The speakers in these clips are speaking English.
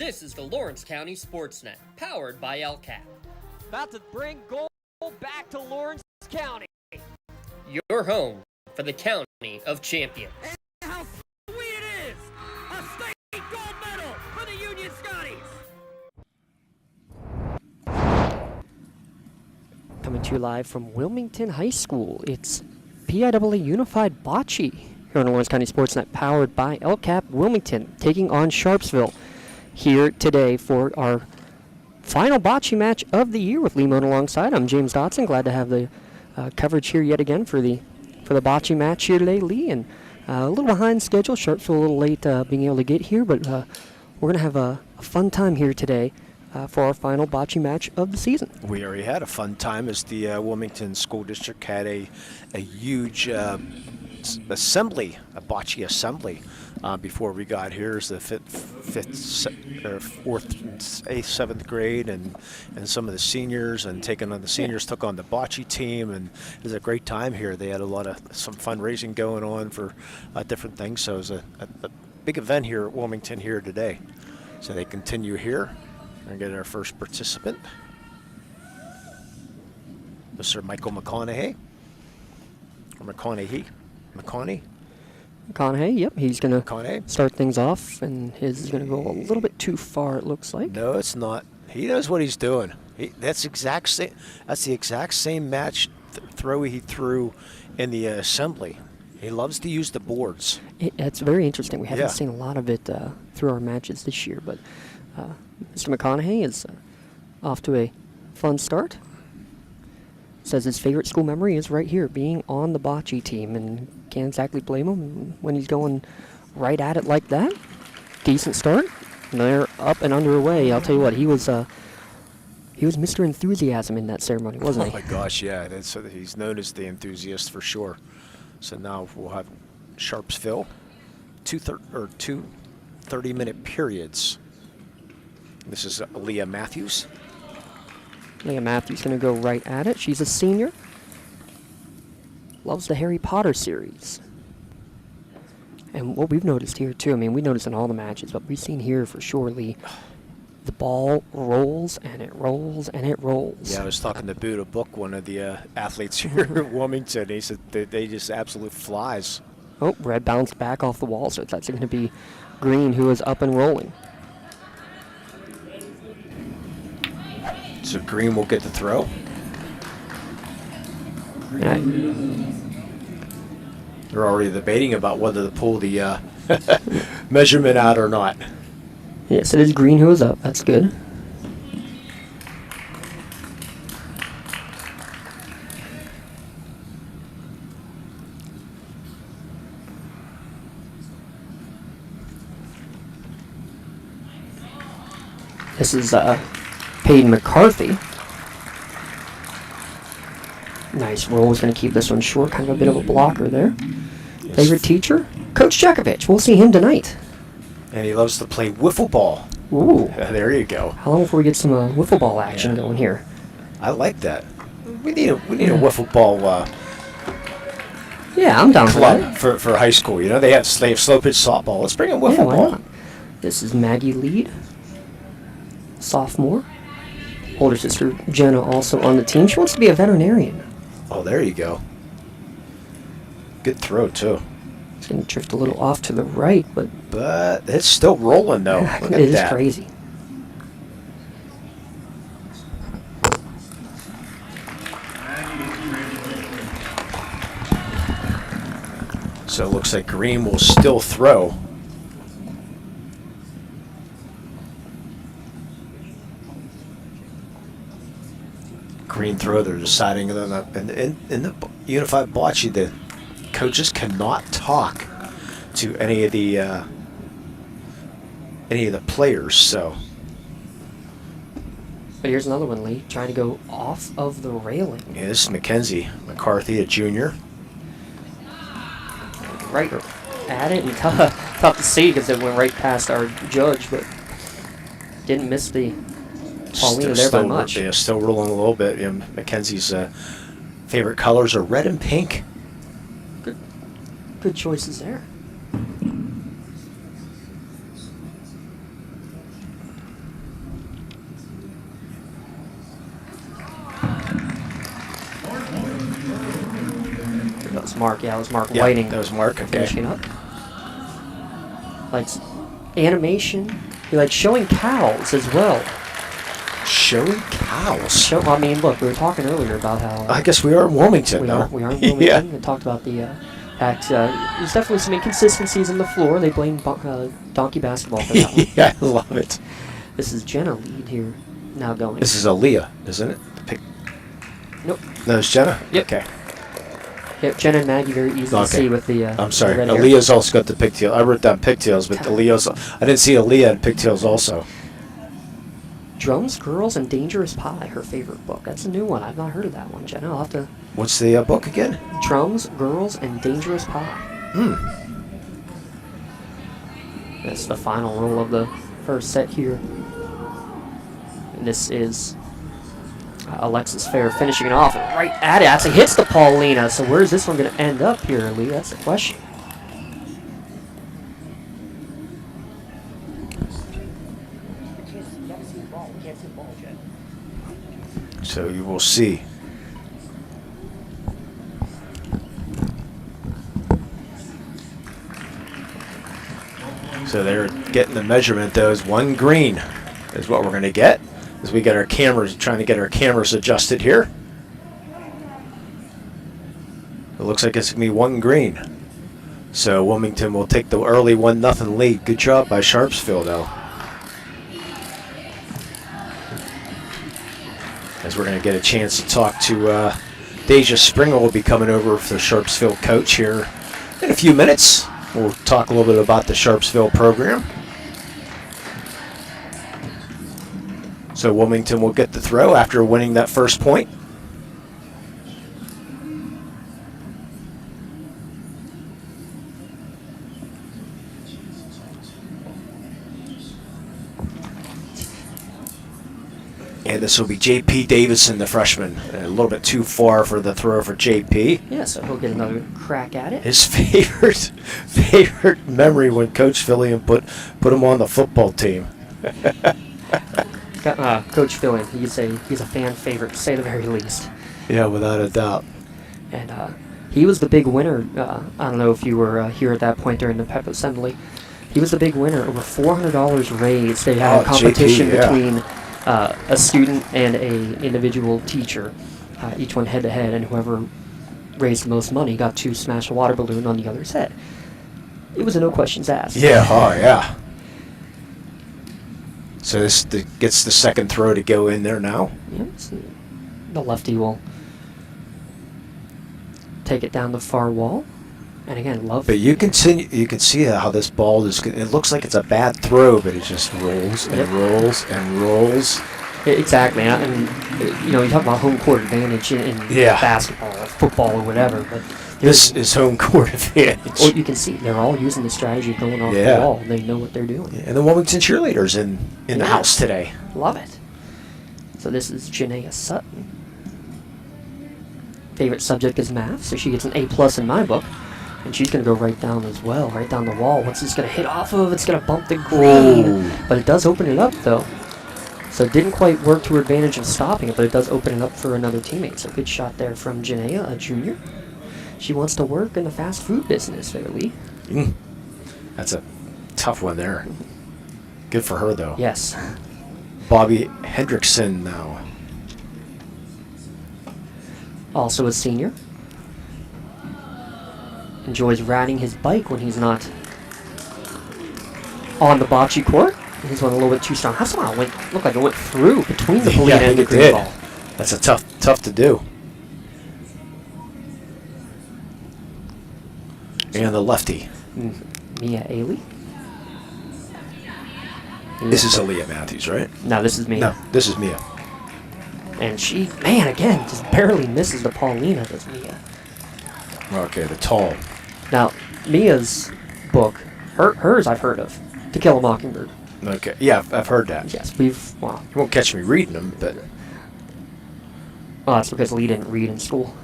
This is the Lawrence County SportsNet, powered by LCAP. About to bring gold back to Lawrence County. Your home for the County of Champions. And how sweet it is! A state gold medal for the Union Scotties! Coming to you live from Wilmington High School, it's PIAA Unified Bocce here on the Lawrence County SportsNet, powered by LCAP Wilmington, taking on Sharpsville here today for our final bocce match of the year with Lee Moan alongside. I'm James Dotson, glad to have the coverage here yet again for the bocce match here today, Lee. And a little behind schedule, Sharpsville a little late being able to get here, but we're going to have a fun time here today for our final bocce match of the season. We already had a fun time as the Wilmington School District had a huge assembly, a bocce assembly. Before we got here, is the fourth, eighth, seventh grade, and some of the seniors, and the seniors took on the bocce team, and it was a great time here. They had some fundraising going on for different things, so it was a big event here at Wilmington here today. So they continue here and get our first participant, Mr. Michael McConaughey, or McConaughey. McConaughey, yep, he's going to start things off, and his is going to go a little bit too far, it looks like. No, it's not. He knows what he's doing. That's the exact same match throw he threw in the assembly. He loves to use the boards. It's very interesting. We haven't seen a lot of it through our matches this year, but Mr. McConaughey is off to a fun start. Says his favorite school memory is right here, being on the bocce team, and can't exactly blame him when he's going right at it like that. Decent start. And they're up and underway. I'll tell you what, he was Mr. Enthusiasm in that ceremony, wasn't he? Oh my gosh, yeah. He's known as the enthusiast for sure. So now we'll have Sharpsville, two 30-minute periods. This is Leah Matthews. Leah Matthews going to go right at it. She's a senior. Loves the Harry Potter series. And what we've noticed here, too, I mean, we noticed in all the matches, but we've seen here for sure, Lee, the ball rolls and it rolls and it rolls. Yeah, I was talking to Buddha Book, one of the athletes here at Wilmington. He said they just absolute flies. Oh, red bounced back off the wall, so that's going to be Green, who is up and rolling. So Green will get the throw. They're already debating about whether to pull the measurement out or not. Yes, it is Green who is up. That's good. This is Peyton McCarthy. Nice roll. Is going to keep this one short. Kind of a bit of a blocker there. Yes. Favorite teacher? Coach Jekovich. We'll see him tonight. And he loves to play wiffle ball. Ooh. There you go. How long before we get some wiffle ball action going here? I like that. We need a wiffle ball yeah, I'm down club for high school. You know, they have slow pitch softball. Let's bring in wiffle ball. Not? This is Maggie Lead, sophomore. Older sister Jenna also on the team. She wants to be a veterinarian. Oh, there you go. Good throw, too. It's going to drift a little off to the right, but it's still rolling, though. Look at it is that. Crazy. So it looks like Green will still throw. Green throw, they're deciding in the Unified Bocce, the coaches cannot talk to any of the players. So, but here's another one, Lee, trying to go off of the railing. Yeah, this is Mackenzie McCarthy, a junior. Right at it, and tough to see because it went right past our judge, but didn't miss the Paulina there by much. Yeah, still rolling a little bit. Mackenzie's favorite colors are red and pink. Good choices there. Mark. Yeah, it was Mark Yeah, Whiting. that was Mark. Okay. Finishing up. Like animation. He likes showing cows as well. Showing cows. I mean, look, we were talking earlier about how I guess we are in Wilmington, we though. are in Wilmington. Yeah. We talked about the fact there's definitely some inconsistencies in the floor. They blame donkey basketball for that one. Yeah, I love it. This is Jenna lead here, now going. This is Aaliyah, isn't it? Nope. No, it's Jenna? Yep. Okay. Yep, Jenna and Maggie very easy to see with the I'm sorry. the red hair. Aaliyah's also got the pigtail. I wrote down pigtails, but Aaliyah's... I didn't see Aaliyah and pigtails also. Drums, Girls, and Dangerous Pie, her favorite book. That's a new one. I've not heard of that one, Jenna. I'll have to... What's the book again? Drums, Girls, and Dangerous Pie. That's the final roll of the first set here. And this is Alexis Fair finishing it off right at it. Actually hits the Paulina. So where's this one going to end up here, Lee? That's the question. So you will see. So they're getting the measurement, though, is 1 green is what we're going to get as we get our cameras, trying to get our cameras adjusted here. It looks like it's going to be 1 green. So Wilmington will take the early 1-0 lead. Good job by Sharpsville, though. As we're going to get a chance to talk to Deja Springer, will be coming over for the Sharpsville coach here in a few minutes. We'll talk a little bit about the Sharpsville program. So Wilmington will get the throw after winning that first point. And this will be J.P. Davison, the freshman. A little bit too far for the throw for J.P. Yeah, so he'll get another crack at it. His favorite memory when Coach Fillion put him on the football team. Coach Fillion, he's a fan favorite, to say the very least. Yeah, without a doubt. And he was the big winner. I don't know if you were here at that point during the pep assembly. He was the big winner. Over $400 raised. They had a competition JP, yeah. between a student and a individual teacher, each one head-to-head, and whoever raised the most money got to smash a water balloon on the other's head. It was a no questions asked. Yeah, yeah. So this gets the second throw to go in there now. Yep, so the lefty will take it down the far wall. And again, But you can see how this ball is. It looks like it's a bad throw, but it just rolls and rolls and rolls. Exactly. And you talk about home court advantage in basketball or football or whatever, but this is home court advantage. Well, you can see they're all using the strategy of going off the wall. They know what they're doing. Yeah, and the Wilmington cheerleaders in the house today. Love it. So this is Janaea Sutton. Favorite subject is math, so she gets an A+ in my book. And she's going to go right down as well, right down the wall. What's this going to hit off of? It's going to bump the green. Ooh. But it does open it up, though. So it didn't quite work to her advantage in stopping it, but it does open it up for another teammate. So good shot there from Janaea, a junior. She wants to work in the fast food business there, Lee. That's a tough one there. Good for her, though. Yes. Bobby Hendrickson now. Also a senior. Enjoys riding his bike when he's not on the bocce court. He's one a little bit too strong. How somehow looked like it went through between the Polina and the green ball. That's a tough to do. And the lefty. Mia Ailey. This is Aaliyah Matthews, right? No, this is Mia. No, this is Mia. And she, man, again, just barely misses the Paulina, does Mia. Okay, the tall. Now, Mia's book, hers I've heard of, To Kill a Mockingbird. Okay, yeah, I've heard that. Yes, You won't catch me reading them, but... Well, that's because Lee didn't read in school.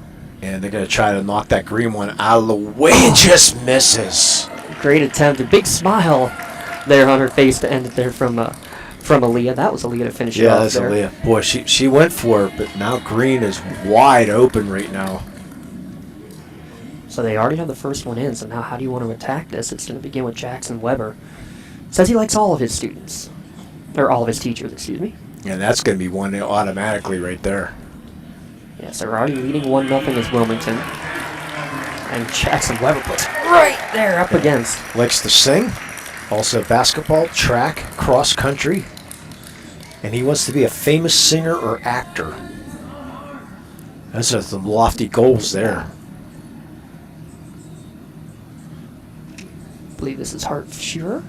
And they're going to try to knock that green one out of the way. It just misses. Great attempt. A big smile there on her face to end it there from Aaliyah. That was Aaliyah to finish it off there. Yeah, that's Aaliyah. Boy, she went for it, but now green is wide open right now. So So they already have the first one in. So now how do you want to attack this? It's going to begin with Jackson Weber. Says he likes all of his students. Or all of his teachers, excuse me. And that's going to be one automatically right there. Yes, they're already leading 1-0 as Wilmington. And Jackson Weber puts right there up against. Likes to sing. Also basketball, track, cross country. And he wants to be a famous singer or actor. Those are some lofty goals there. I believe this is Hart Shearer.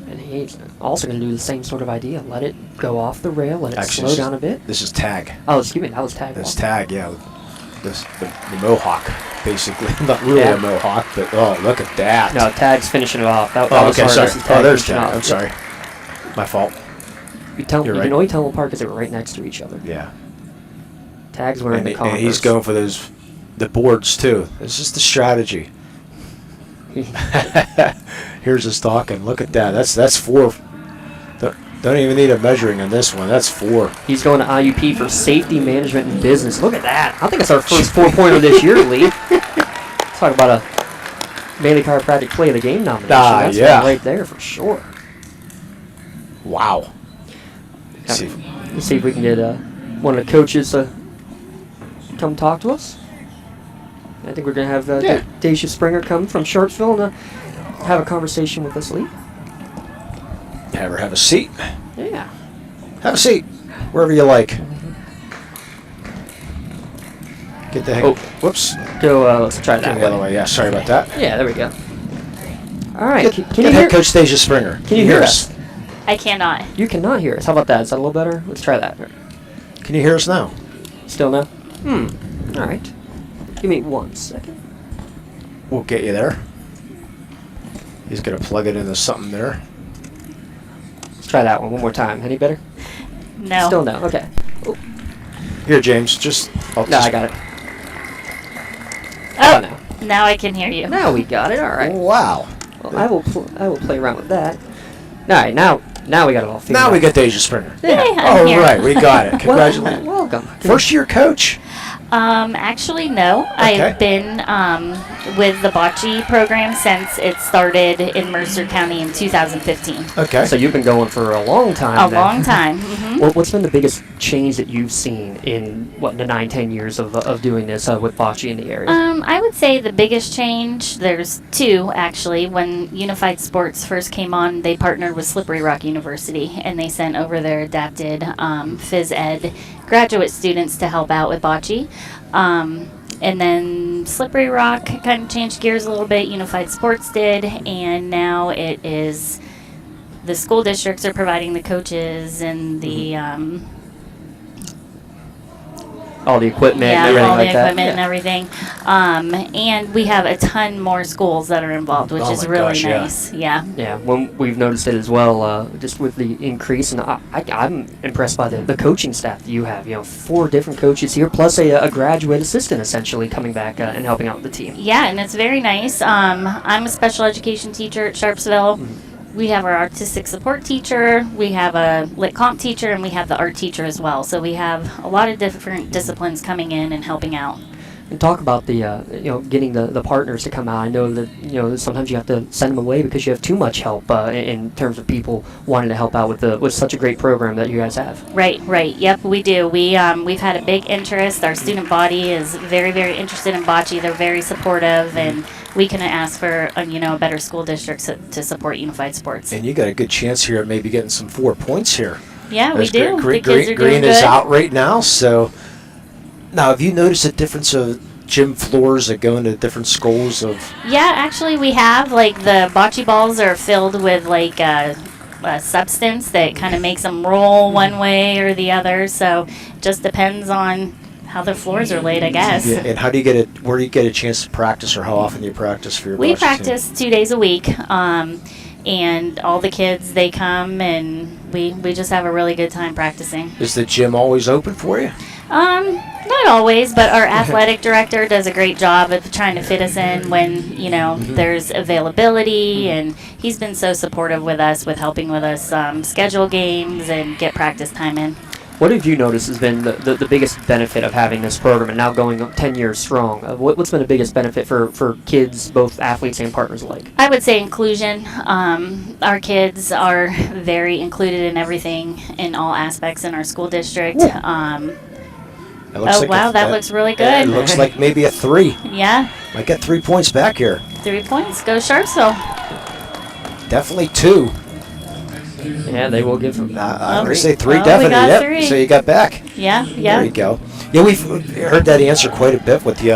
And he's also going to do the same sort of idea. Let it go off the rail, let it slow down a bit. This is tag. Oh, excuse me, that was tag. That's tag, yeah. The mohawk, basically. Not really a mohawk, but oh, look at that. No, tag's finishing it off. That Oh, was okay, hard. sorry. This is tag Oh, there's finishing tag. off. I'm sorry. My fault. You can right. only tell them apart because they were right next to each other. Yeah. Tag's wearing the Converse. And he's going for the boards, too. It's just the strategy. Here's his talking. Look at that. That's 4. Don't even need a measuring on this one. That's 4. He's going to IUP for safety management and business. Look at that. I think it's our first 4-pointer this year, Lee. Talk about a Manly Chiropractic Play of the Game nomination. That's one right there for sure. Wow. Let's see if we can get one of the coaches to come talk to us. I think we're going to have Daisha Springer come from Sharpsville and have a conversation with us, Lee. Have her have a seat. Yeah. Have a seat. Wherever you like. Get the heck. Oh. Whoops. Go, let's try Go that the other way. Yeah, sorry about that. Yeah, there we go. All right. Can you Get hear head coach Deja Springer. Can you hear us? I cannot. You cannot hear us. How about that? Is that a little better? Let's try that. Can you hear us now? Still no? All right. Give me 1 second. We'll get you there. He's going to plug it into something there. Let's try that one more time. Any better? No. Still no. Okay. Oh. Here, James. Just. No, I got it. Oh, no. now I can hear you. Now we got it. All right. Wow. Well, I will play around with that. All right. Now we got it all figured out. Now we got Deja Springer. Yeah. Hey, I'm All here. right, we got it. Congratulations. Welcome. First year coach. Actually, no. Okay. I've been with the Bocce program since it started in Mercer County in 2015. Okay. So you've been going for a long time. A then. long time. Mm-hmm. What's been the biggest change that you've seen in the 9-10 years of doing this with Bocce in the area? I would say the biggest change, there's 2 actually. When Unified Sports first came on, they partnered with Slippery Rock University and they sent over their adapted phys ed graduate students to help out with Bocce. And then Slippery Rock kind of changed gears a little bit. Unified Sports did, and now it is the school districts are providing the coaches and the all the equipment and everything all the like that. equipment and everything. And we have a ton more schools that are involved, which is really nice. Yeah. Yeah, when we've noticed it as well, just with the increase, and I'm impressed by the coaching staff that you have. 4 different coaches here, plus a graduate assistant essentially coming back and helping out the team. Yeah, and it's very nice. I'm a special education teacher at Sharpsville. We have our artistic support teacher, we have a lit comp teacher, and we have the art teacher as well. So we have a lot of different disciplines coming in and helping out. And talk about the getting the partners to come out. I know that sometimes you have to send them away because you have too much help in terms of people wanting to help out with such a great program that you guys have. Right. Yep, we do. We've had a big interest. Our student body is very, very interested in Bocce. They're very supportive, and we couldn't ask for a better school district to support Unified Sports. And you got a good chance here at maybe getting some 4 points here. Yeah, we do. The Green kids are doing is good. out right now, so now have you noticed a difference of gym floors that go into different schools of? Yeah, actually we have. Like the bocce balls are filled with like a substance that kind of makes them roll one way or the other. So it just depends on how the floors are laid, I guess. Yeah, and how do you get it? Where do you get a chance to practice, or how often do you practice for your? We bocce practice team? 2 days a week, and all the kids, they come, and we just have a really good time practicing. Is the gym always open for you? Not always, but our athletic director does a great job of trying to fit us in when there's availability, and he's been so supportive with us with helping with us schedule games and get practice time in. What have you noticed has been the biggest benefit of having this program and now going 10 years strong? What's been the biggest benefit for kids, both athletes and partners alike? I would say inclusion. Our kids are very included in everything, in all aspects in our school district. That looks really good. It looks like maybe a 3. Yeah, Might get 3 points back here. 3 points. Go Sharpsville. Definitely 2. Yeah, they will give them. I'm going to say 3 Oh, we definitely. got Yep. 3. So you got back. Yeah, There you go. Yeah, we've heard that answer quite a bit with the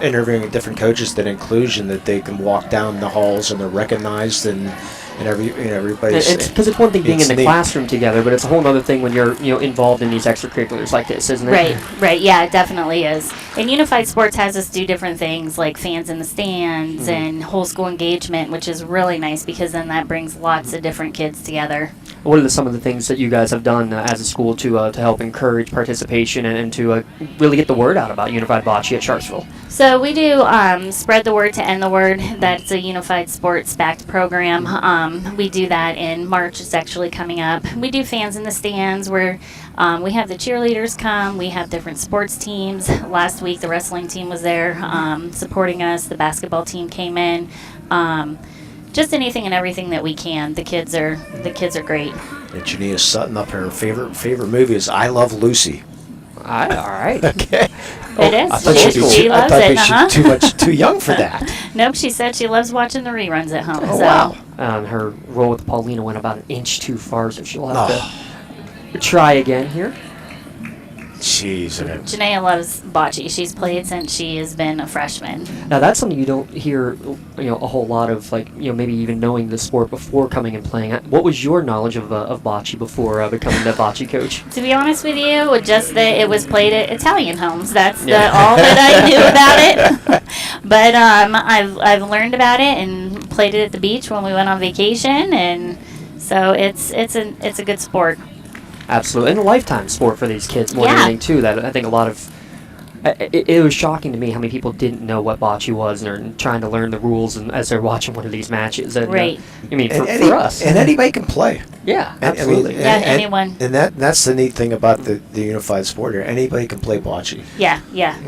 interviewing different coaches, that inclusion, that they can walk down the halls and they're recognized and everybody's. Because it's one thing being in the neat. classroom together, but it's a whole other thing when you're involved in these extracurriculars like this, isn't it? Right. Yeah, it definitely is. And Unified Sports has us do different things like fans in the stands and whole school engagement, which is really nice because then that brings lots of different kids together. What are some of the things that you guys have done as a school to help encourage participation and to really get the word out about Unified Bocce at Sharpsville? So we do Spread the Word to End the Word. That's a Unified Sports-backed program. We do that in March. It's actually coming up. We do fans in the stands where we have the cheerleaders come. We have different sports teams. Last week the wrestling team was there supporting us. The basketball team came in. Just anything and everything that we can. The kids are great. And Janita Sutton up here, her favorite movie is I Love Lucy. All right. Okay. It is. I thought She loves it. she's too young for that. Nope, she said she loves watching the reruns at home. Oh, so. wow. Her roll with Paulina went about an inch too far, so she'll have to try again here. Jeez. Janaea loves bocce. She's played since she has been a freshman. Now that's something you don't hear, a whole lot of, maybe even knowing the sport before coming and playing. What was your knowledge of bocce before becoming the bocce coach? To be honest with you, just that it was played at Italian homes. That's all that I knew about it. But I've learned about it and played it at the beach when we went on vacation, and so it's a good sport. Absolutely, and a lifetime sport for these kids more than anything too. That I think a lot of it was shocking to me how many people didn't know what bocce was and are trying to learn the rules and as they're watching one of these matches. And, right. For us, and anybody can play. Yeah, absolutely. Anyone. And that's the neat thing about the unified sport here. Anybody can play bocce. Yeah.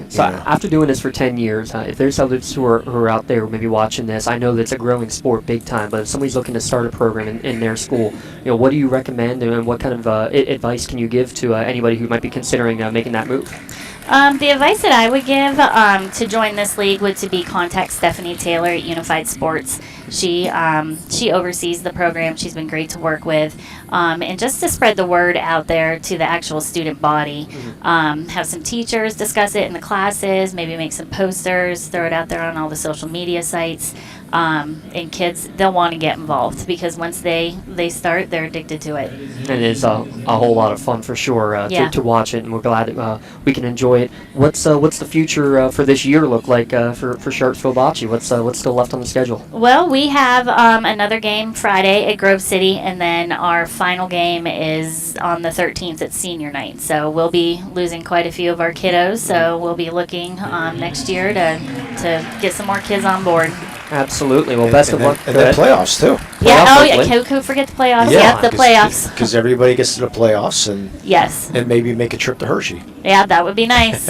So after doing this for 10 years, if there's others who are out there maybe watching this, I know that it's a growing sport big time, but if somebody's looking to start a program in their school, what do you recommend and what kind of advice can you give to anybody who might be considering making that move? The advice that I would give to join this league would to be contact Stephanie Taylor at Unified Sports. She oversees the program. She's been great to work with. And just to spread the word out there to the actual student body. Have some teachers discuss it in the classes, maybe make some posters, throw it out there on all the social media sites. And kids, they'll want to get involved because once they start, they're addicted to it. And it's a whole lot of fun for sure to watch it, and we're glad that we can enjoy it. What's the future for this year look like for Sharpsville Bocce? What's still left on the schedule? Well, we have another game Friday at Grove City, and then our final game is on the 13th at senior night. So we'll be losing quite a few of our kiddos, so we'll be looking next year to get some more kids on board. Absolutely. Well, best of luck. And then playoffs, too. Who forget the playoffs? Yeah, the playoffs. Because everybody gets to the playoffs and maybe make a trip to Hershey. Yeah, that would be nice.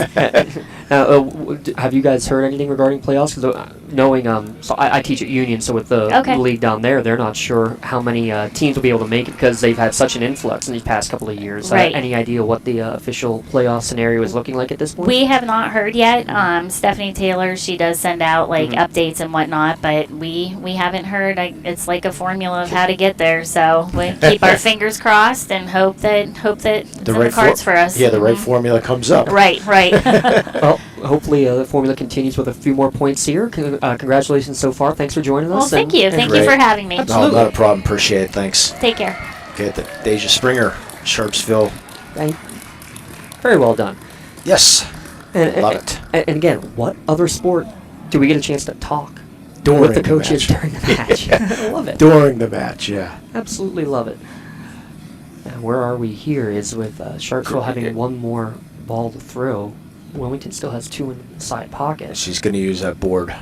Have you guys heard anything regarding playoffs? Because knowing, so I teach at Union, so with the league down there, they're not sure how many teams will be able to make it because they've had such an influx in these past couple of years. Right. Any idea what the official playoff scenario is looking like at this point? We have not heard yet. Stephanie Taylor, she does send out updates and whatnot, but we haven't heard. It's like a formula of how to get there. So we keep our fingers crossed and hope that it's in the cards for us. Yeah, the right formula comes up. Right. Well, hopefully the formula continues with a few more points here. Congratulations so far. Thanks for joining us. Well, thank you. Thank you for having me. Absolutely. No, not a problem. Appreciate it. Thanks. Take care. Okay, Deja Springer, Sharpsville. Very well done. Yes. Love it. And again, what other sport do we get a chance to talk During with the coaches during the match? I love it. During the match, yeah. Absolutely love it. And where are we here is with Sharpsville having one more ball to throw. Wilmington still has two in the side pocket. She's going to use that board.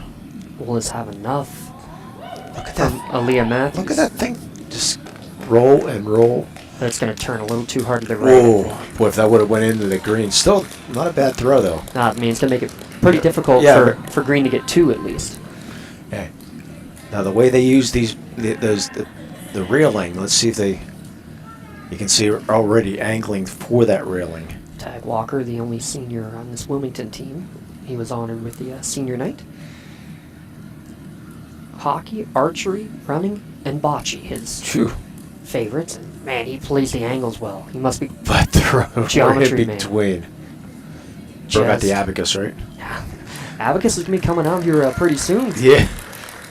Will this have enough? Look at From that. Aaliyah Matthews. Look at that thing. Just roll and roll. That's going to turn a little too hard to the right. Whoa. Boy, if that would have went into the green. Still not a bad throw, though. I mean, it's going to make it pretty difficult for Green to get 2 at least. Okay. Now, the way they use the railing, let's see if you can see we're already angling for that railing. Tag Walker, the only senior on this Wilmington team. He was honored with the senior night. Hockey, archery, running, and bocce, his favorites. And man, he plays the angles well. He must be geometry man. Between. Forgot the abacus, right? Yeah. Abacus is going to be coming out here pretty soon. Yeah.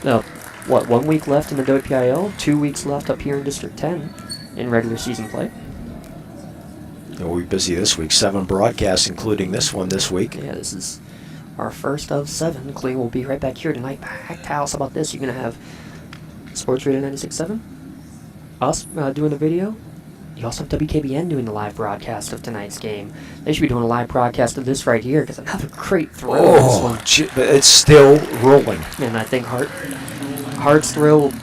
1 week left in the WPIL, 2 weeks left up here in District 10 in regular season play. We'll be busy this week. 7 broadcasts, including this one this week. Yeah, this is our first of 7. Clay will be right back here tonight. Packed house. How about this? You're going to have Sports Radio 96.7, us doing the video. You also have WKBN doing the live broadcast of tonight's game. They should be doing a live broadcast of this right here because another great throw. Oh, but it's still rolling. And I think Hart's throw will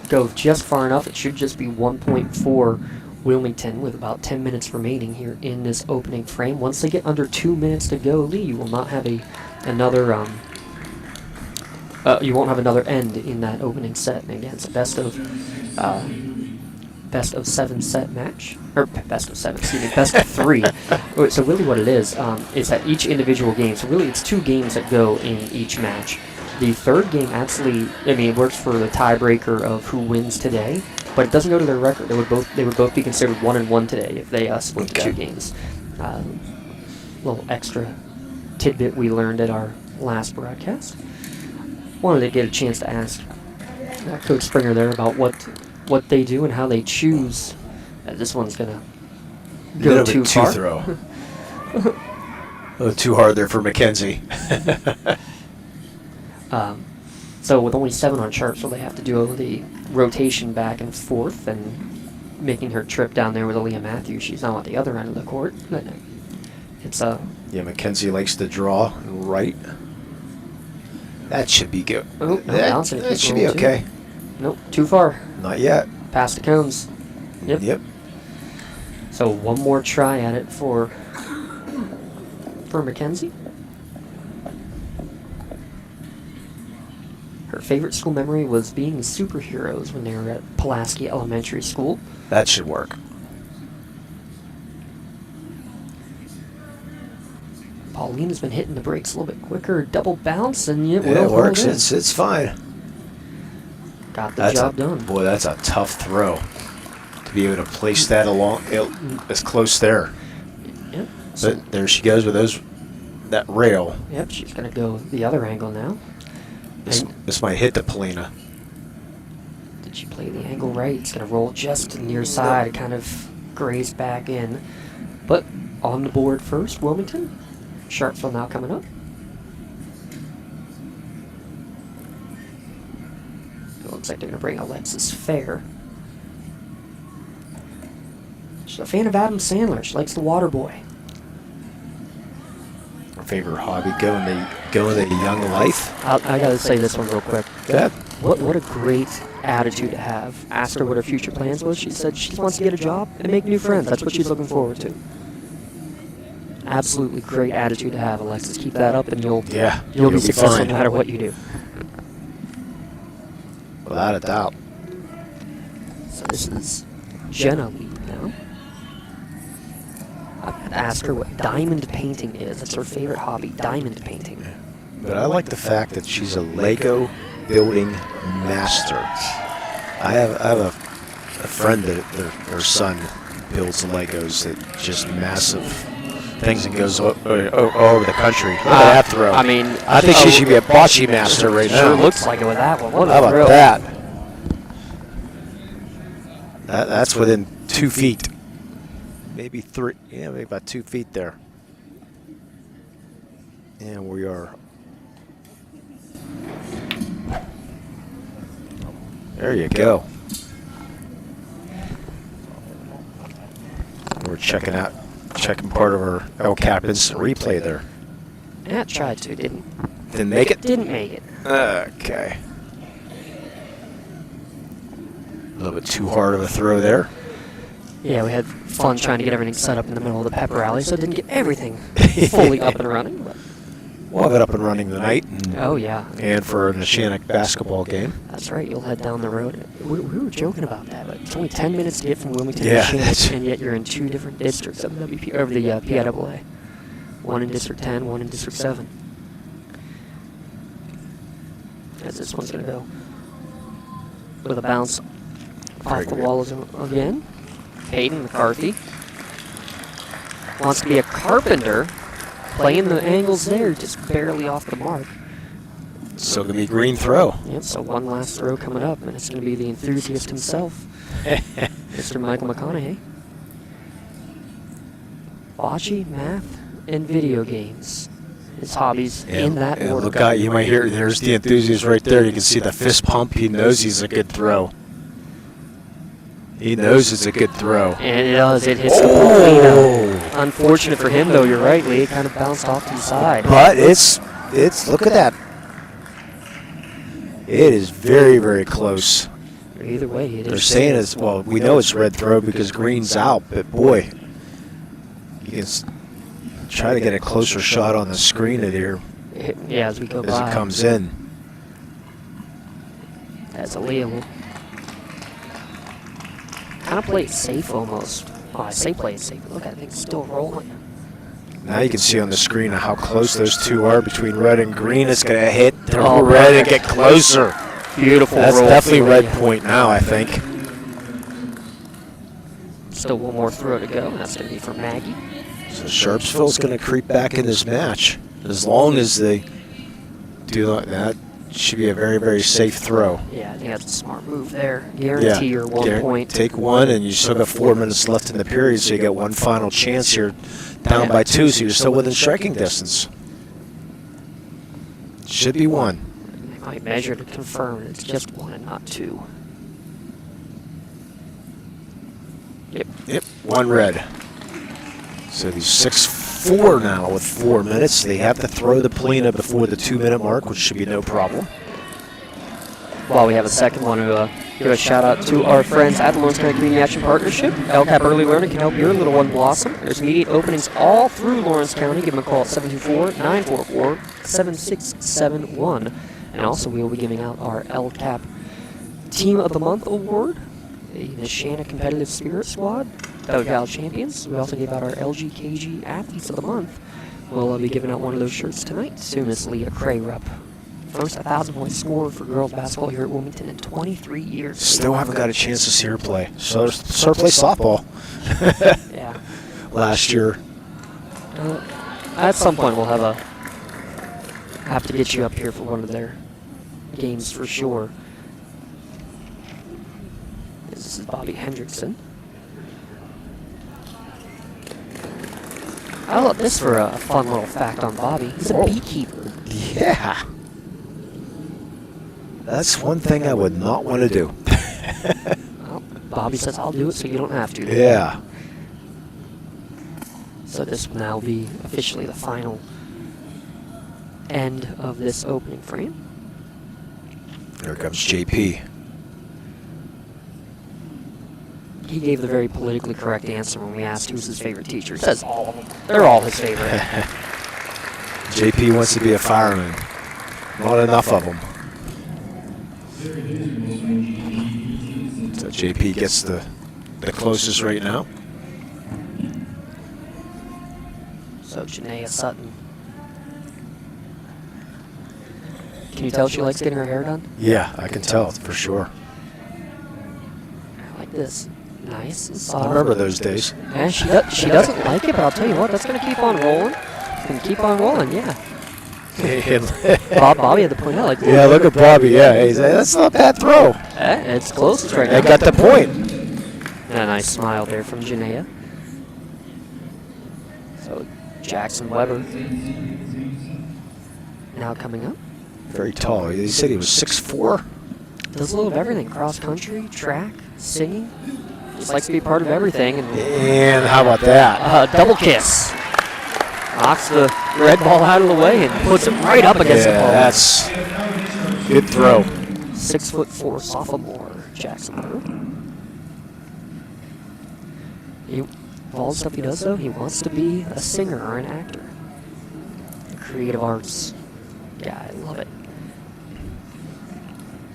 go just far enough. It should just be 1.4 Wilmington with about 10 minutes remaining here in this opening frame. Once they get under 2 minutes to go, Lee, you will not have another you won't have another end in that opening set. And again, it's a best of 7 set match, or best of 7, excuse me, best of 3. So really what it is that each individual game, so really it's 2 games that go in each match. The third game actually, it works for the tiebreaker of who wins today, but it doesn't go to their record. They would both be considered 1-1 today if they split the 2 games. Little extra tidbit we learned at our last broadcast. Wanted to get a chance to ask Coach Springer there about what they do and how they choose. This one's gonna go too far. Throw. A little too hard there for Mackenzie. So with only 7 on Sharpsville, they have to do the rotation back and forth and making her trip down there with Aaliyah Matthews. She's now at the other end of the court. But it's yeah, Mackenzie likes to draw right. That should be good. Oh, that should be okay. Nope, too far. Not yet. Past the cones. Yep. So one more try at it for Mackenzie. Her favorite school memory was being superheroes when they were at Pulaski Elementary School. That should work. Paulina's been hitting the brakes a little bit quicker. Double bounce, and it works. It's fine. Got the job done. Boy, that's a tough throw. To be able to place that along, it's close there. Yep. But there she goes with that rail. Yep, she's going to go the other angle now. This might hit the Paulina. Did she play the angle right? It's going to roll just to the near side, kind of graze back in. But on the board first, Wilmington. Sharpsville now coming up. It looks like they're going to bring Alexis Fair. She's a fan of Adam Sandler. She likes The Waterboy. Her favorite hobby, going the young life. I got to say this one real quick. Yeah. What a great attitude to have. Asked her what her future plans was. She said she just wants to get a job and make new friends. That's what she's looking forward to. Absolutely great attitude to have, Alexis. Keep that up, and you'll be successful fine. no matter what you do. Without a doubt. So this is Jenna Lee now. I've asked her what diamond painting is. That's her favorite hobby, diamond painting. But I like the fact that she's a Lego building master. I have a friend that her son builds Legos that just massive things and goes all over the country. Look at that throw. I mean, I think she should be a bocce master right now. Sure looks like it with that one. What a How about throw. that? That's within 2 feet. Maybe 3. Yeah, maybe about 2 feet there. And we are. There you go. We're checking part of our El Cap instant replay there. Yeah, tried to, didn't make it? Didn't make it. Okay. A little bit too hard of a throw there. Yeah, we had fun trying to get everything set up in the middle of the pep rally, so it didn't get everything fully up and running. But We'll have it up and running tonight. oh, yeah. And for an Neshannock basketball game. That's right. You'll head down the road. We were joking about that, but it's only 10 minutes to get from Wilmington Yeah, to that's- Neshannock, and yet you're in 2 different districts of the PIAA. One in District 10, one in District 7. As this one's going to go with a bounce off the wall again. Peyton McCarthy wants to be a carpenter, playing the angles there, just barely off the mark. So going to be green throw. Yep, so one last throw coming up, and it's going to be the enthusiast himself, Mr. Michael McConaughey. Bocce, math, and video games. His hobbies in that order. Look out, you might hear, there's the enthusiast right there. You can see the fist pump. He knows he's a good throw. He knows it's a good throw. And it does. It hits the Polino. Unfortunate for him, though. You're right, Lee. It kind of bounced off to the side. But it's look at that. It is very, very close. Either way, it is. They're saying it's, well, we know it's red throw because green's out, but boy, you can try to get a closer shot on the screen of here Yeah, as we go as by. it comes in. As Aaliyah will kind of play it safe almost. Oh, I say play it safe, but look at it, it's still rolling. Now you can see on the screen how close those two are between red and green. It's going to hit the Oh, red and get closer. Beautiful That's roll. definitely for red Aaliyah. point now, I think. Still one more throw to go, and that's going to be for Maggie. So Sharpsville's going to creep back in this match. As long as they do that, should be a very, very safe throw. Yeah, I think that's a smart move there. Guarantee your 1 point. Take one, and you still got 4 minutes left in the period, so you got one final chance here. Down by 2, so you're still within striking distance. Should be 1. They might measure to confirm it's just 1 and not 2. Yep, 1 red. So he's 6-4 now with 4 minutes. They have to throw the Polina before the 2-minute mark, which should be no problem. While we have a second, want to give a shout out to our friends at the Lawrence County Community Action Partnership. LCAP Early Learning can help your little one blossom. There's immediate openings all through Lawrence County. Give them a call at 724-944-7671. And also, we will be giving out our LCAP Team of the Month Award, the Neshannock Competitive Spirit Squad, Cal champions. We also gave out our LGKG Athletes of the Month. We'll be giving out one of those shirts tonight to Miss Leah Crayrup. First 1,000-point scorer for girls basketball here at Wilmington in 23 years. Still haven't got a chance to see her play. So saw her play softball Yeah. last year. At some point, we'll have to get you up here for one of their games for sure. This is Bobby Hendrickson. I love this for a fun little fact on Bobby. He's a beekeeper. Yeah. That's one thing I would not want to do. Well, Bobby says, I'll do it so you don't have to. Yeah. So this will now be officially the final end of this opening frame. Here comes JP. He gave the very politically correct answer when we asked who's his favorite teacher. He says all of them. They're all his favorite. JP wants to be a fireman. Not enough of them. So JP gets the closest right now. So Janaea Sutton. Can you tell she likes getting her hair done? Yeah, I can tell for sure. Like this. Nice and I soft. remember those days. Yeah, she doesn't like it, but I'll tell you what, that's going to keep on rolling. It's going to keep on rolling, yeah. Bobby had the point out, like, Yeah, look at Bobby. Yeah, he's like, that's not a bad throw. It's closest right now. I got the point. And a nice smile there from Janaea. So Jackson Weber now coming up. Very tall. He said he was 6'4". Does a little of everything. Cross country, track, singing. Just likes to be part of everything. And how about that? Double kiss. Knocks the red ball out of the way and puts it right up against the ball. That's good throw. 6'4" sophomore Jackson Weber. All the stuff he does, though, he wants to be a singer or an actor. Creative arts guy, I love it.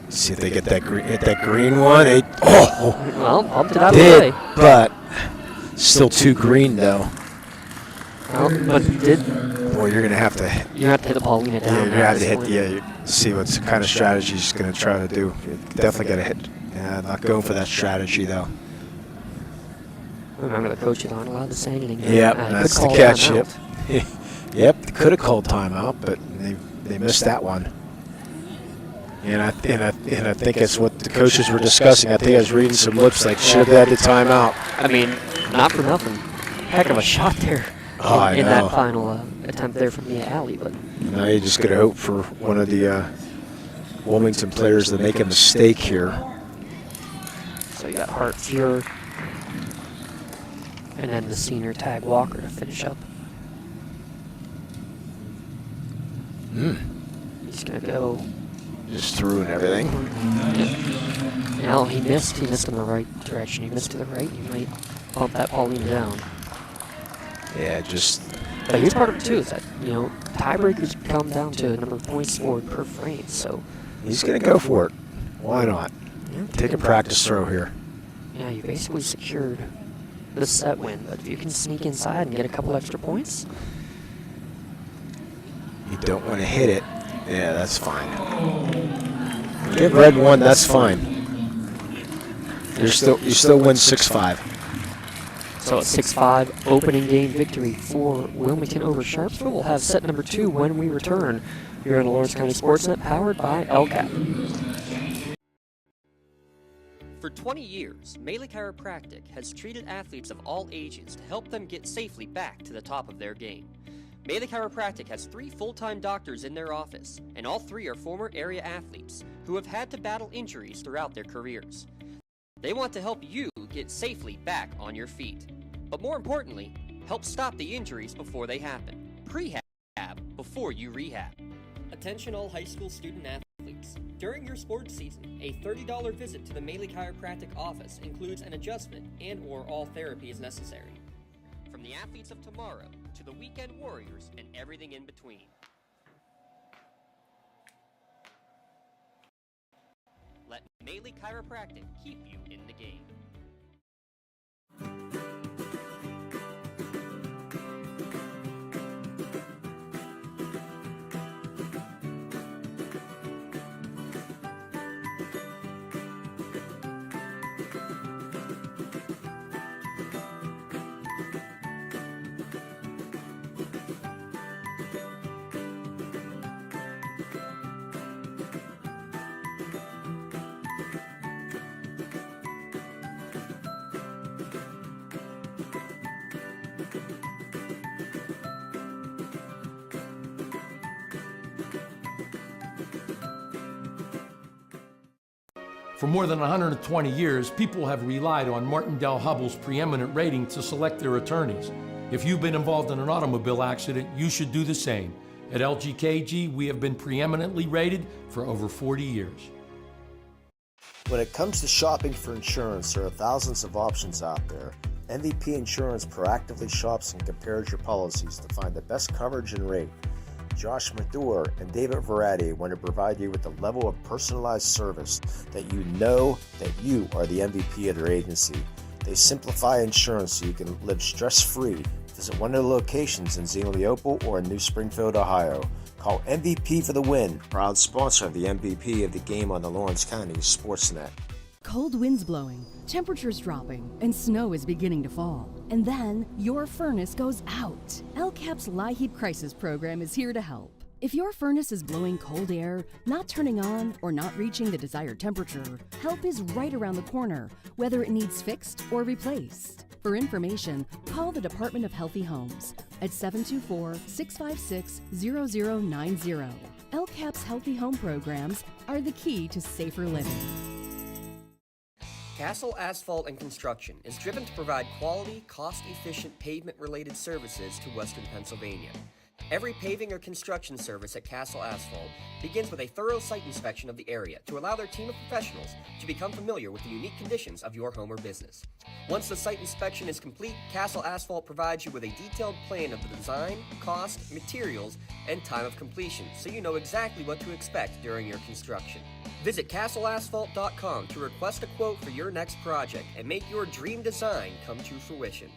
See if they get that green one. Well, bumped it out of the Did, way. but still too green though. Well, but did Boy, you're gonna have to. you have to hit the ball, lean it down? You're gonna have to hit. See what kind of strategy he's gonna try to do. You definitely gotta hit. Yeah, not going for that strategy though. Remember, the coach is not allowed to say anything. Yep, that's the catch. Yep. Yep, they could have called timeout, but they missed that one. And I think it's what the coaches were discussing. I think I was reading some lips like should have had the timeout. I mean, not for nothing. Heck of a shot there in that final attempt there from the alley. But now you just got to hope for one of the Wilmington players to make a mistake here. so you got Hart Fuhrer, and then the senior Tag Walker to finish up. He's going to go. Just threw and everything. Now he missed. He missed in the right direction. He missed to the right. He might bump that Pauline down. Yeah, just. But here's part of it too, is that, tiebreakers come down to number of points scored per frame, so. He's going to go for it. Why not? Yeah, Take a practice throw here. Yeah, you basically secured the set win, but if you can sneak inside and get a couple extra points. You don't want to hit it. Yeah, that's fine. Get red one, that's fine. You still win 6-5. So a 6-5 opening game victory for Wilmington over Sharpsville. We'll have set number 2 when we return here on the Lawrence County SportsNet, powered by LCAP. For 20 years, Melee Chiropractic has treated athletes of all ages to help them get safely back to the top of their game. Melee Chiropractic has 3 full-time doctors in their office, and all 3 are former area athletes who have had to battle injuries throughout their careers. They want to help you get safely back on your feet, but more importantly, help stop the injuries before they happen. Prehab before you rehab. Attention all high school student athletes. During your sports season, a $30 visit to the Melee Chiropractic office includes an adjustment and/or all therapy is necessary. From the athletes of tomorrow to the weekend warriors and everything in between. Let Melee Chiropractic keep you in the game. For more than 120 years, people have relied on Martindale Hubbell's preeminent rating to select their attorneys. If you've been involved in an automobile accident, you should do the same. At LGKG, we have been preeminently rated for over 40 years. When it comes to shopping for insurance, there are thousands of options out there. MVP Insurance proactively shops and compares your policies to find the best coverage and rate. Josh Mathur and David Verratti want to provide you with the level of personalized service that you know that you are the MVP of their agency. They simplify insurance so you can live stress-free. Visit one of their locations in Xenia Opal or in New Springfield, Ohio. Call MVP for the win. Proud sponsor of the MVP of the game on the Lawrence County SportsNet. Cold winds blowing, temperatures dropping, and snow is beginning to fall. And then your furnace goes out. LCAP's LIHEAP Crisis Program is here to help. If your furnace is blowing cold air, not turning on, or not reaching the desired temperature, help is right around the corner, whether it needs fixed or replaced. For information, call the Department of Healthy Homes at 724-656-0090. LCAP's Healthy Home programs are the key to safer living. Castle Asphalt and Construction is driven to provide quality, cost-efficient pavement-related services to Western Pennsylvania. Every paving or construction service at Castle Asphalt begins with a thorough site inspection of the area to allow their team of professionals to become familiar with the unique conditions of your home or business. Once the site inspection is complete, Castle Asphalt provides you with a detailed plan of the design, cost, materials, and time of completion, so you know exactly what to expect during your construction. Visit castleasphalt.com to request a quote for your next project and make your dream design come to fruition.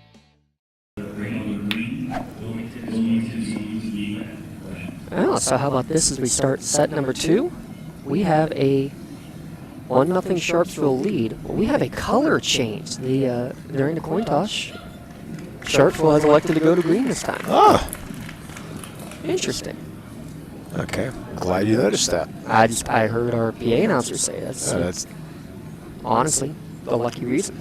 Oh, so how about this as we start set number 2? We have a 1-0 Sharpsville lead. Well, we have a color change. During the coin toss, Sharpsville has elected to go to green this time. Ah, Interesting. okay. Glad you noticed that. I heard our PA announcer say that's That's honestly the lucky reason.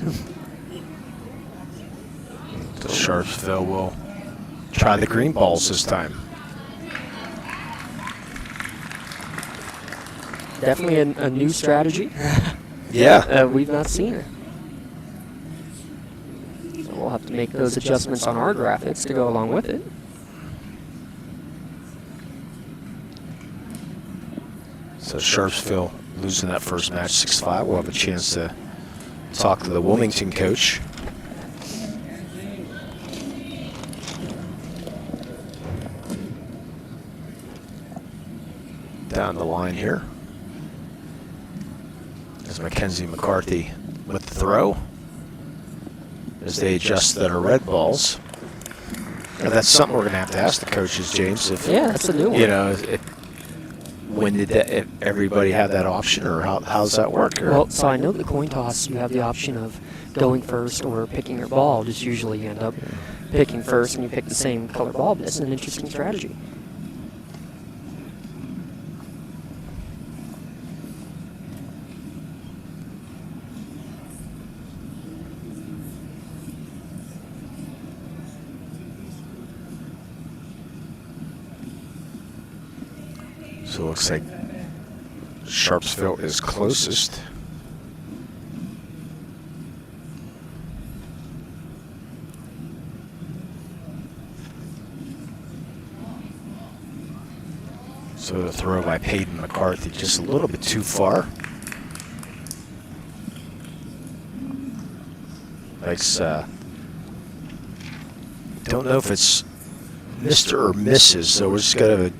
so Sharpsville will try the green balls this time. Definitely a new strategy. Yeah. We've not seen it. So we'll have to make those adjustments on our graphics to go along with it. So Sharpsville losing that first match 6-5. We'll have a chance to talk to the Wilmington coach. Down the line here. As Mackenzie McCarthy with the throw. As they adjust their red balls. Now that's something we're going to have to ask the coaches, James. If, Yeah, that's a new one. you know, when did if everybody have that option, or how's that work? Or? Well, so I know the coin toss, you have the option of going first or picking your ball. Just usually you end up picking first and you pick the same color ball, but it's an interesting strategy. So it looks like Sharpsville is closest. So the throw by Peyton McCarthy just a little bit too far. Likes, don't know if it's Mr. or Mrs., so we're just going to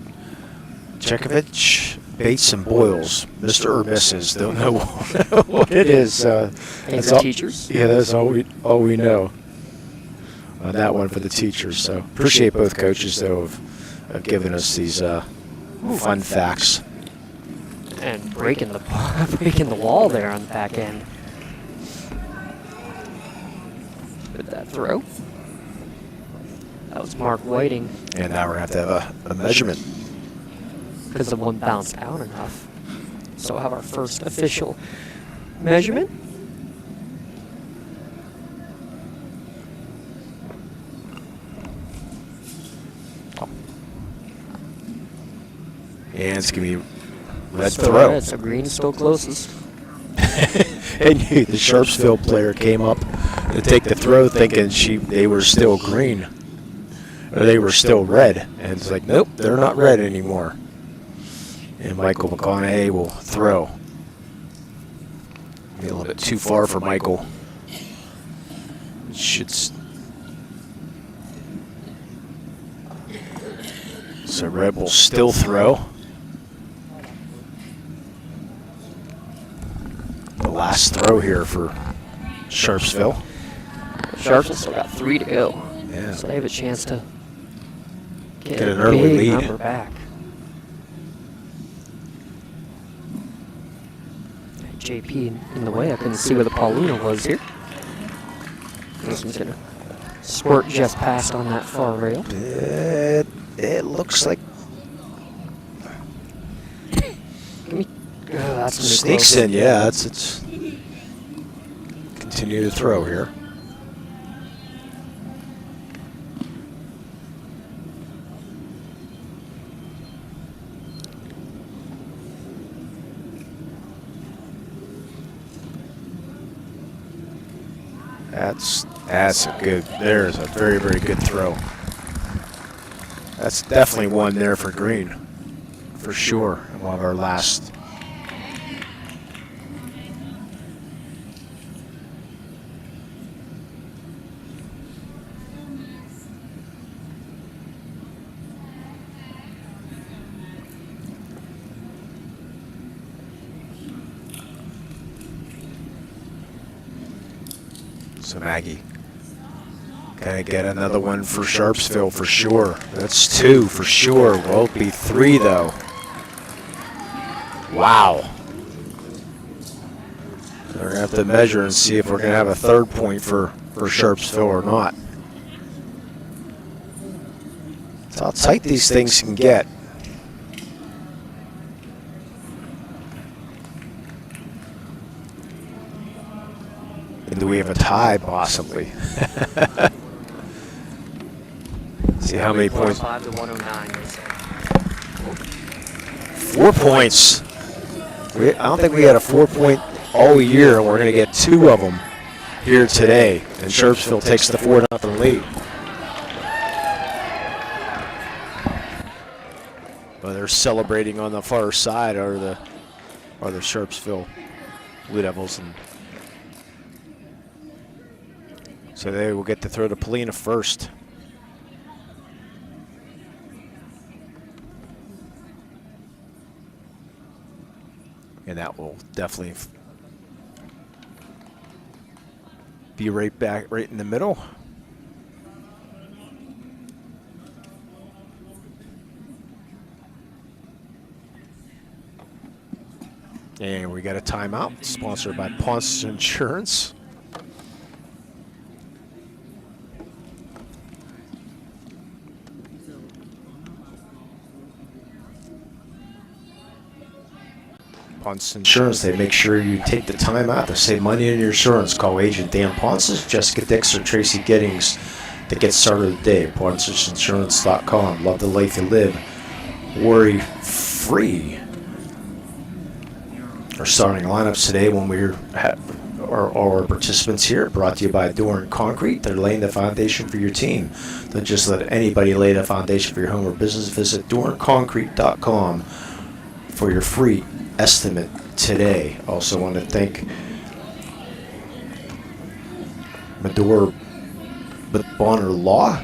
Chekovich, Bates, and Boyles, Mr. or Mrs. Don't know what it is. Thanks to teachers. Yeah, that's all we know on that one for the teachers. So appreciate both coaches though of giving us these fun facts. And breaking the wall there on the back end. With that throw. That was Mark Whiting. And now we're going to have a measurement. Because the one bounced out enough. So we'll have our first official measurement. And it's going to be red throw. Red, so green is still closest. And the Sharpsville player came up to take the throw thinking they were still green. Or they were still red. And it's like, nope, they're not red anymore. And Michael McConaughey will throw. Maybe a little bit too far for Michael. So Red will still throw. The last throw here for Sharpsville. Sharpsville still got 3 to go. Yeah. So they have a chance to get an a early big lead. number back. JP in the way. I couldn't see where the Paulina was here. This one's going to squirt just past on that far rail. It looks like That's gonna sneaks close. in. Yeah, it's continue to throw here. That's a good. There's a very, very good throw. That's definitely one there for green, for sure. One of our last. So Maggie, gonna get another one for Sharpsville for sure. That's 2 for sure. Won't be 3 though. Wow. We're gonna have to measure and see if we're gonna have a 3rd point for Sharpsville or not. That's how tight these things can get. And do we have a tie, possibly? See how many points. 5 to 109. 4 points. I don't think we had a 4-point all year, and we're going to get 2 of them here today. And Sharpsville takes the 4-0 lead. But they're celebrating on the far side are the Sharpsville Blue Devils, and so they will get to throw to Polina first. And that will definitely be right in the middle. And we got a timeout sponsored by Ponce Insurance. Ponce Insurance, they make sure you take the time out to save money on your insurance. Call Agent Dan Ponce, Jessica Dix, or Tracy Giddings to get started today. PonceInsurance.com. Love the life you live. Worry free. Our starting lineups today when we're our participants here brought to you by Doran Concrete. They're laying the foundation for your team. Don't just let anybody lay the foundation for your home or business. Visit DoranConcrete.com for your free estimate today. Also want to thank Medora Bonner Law,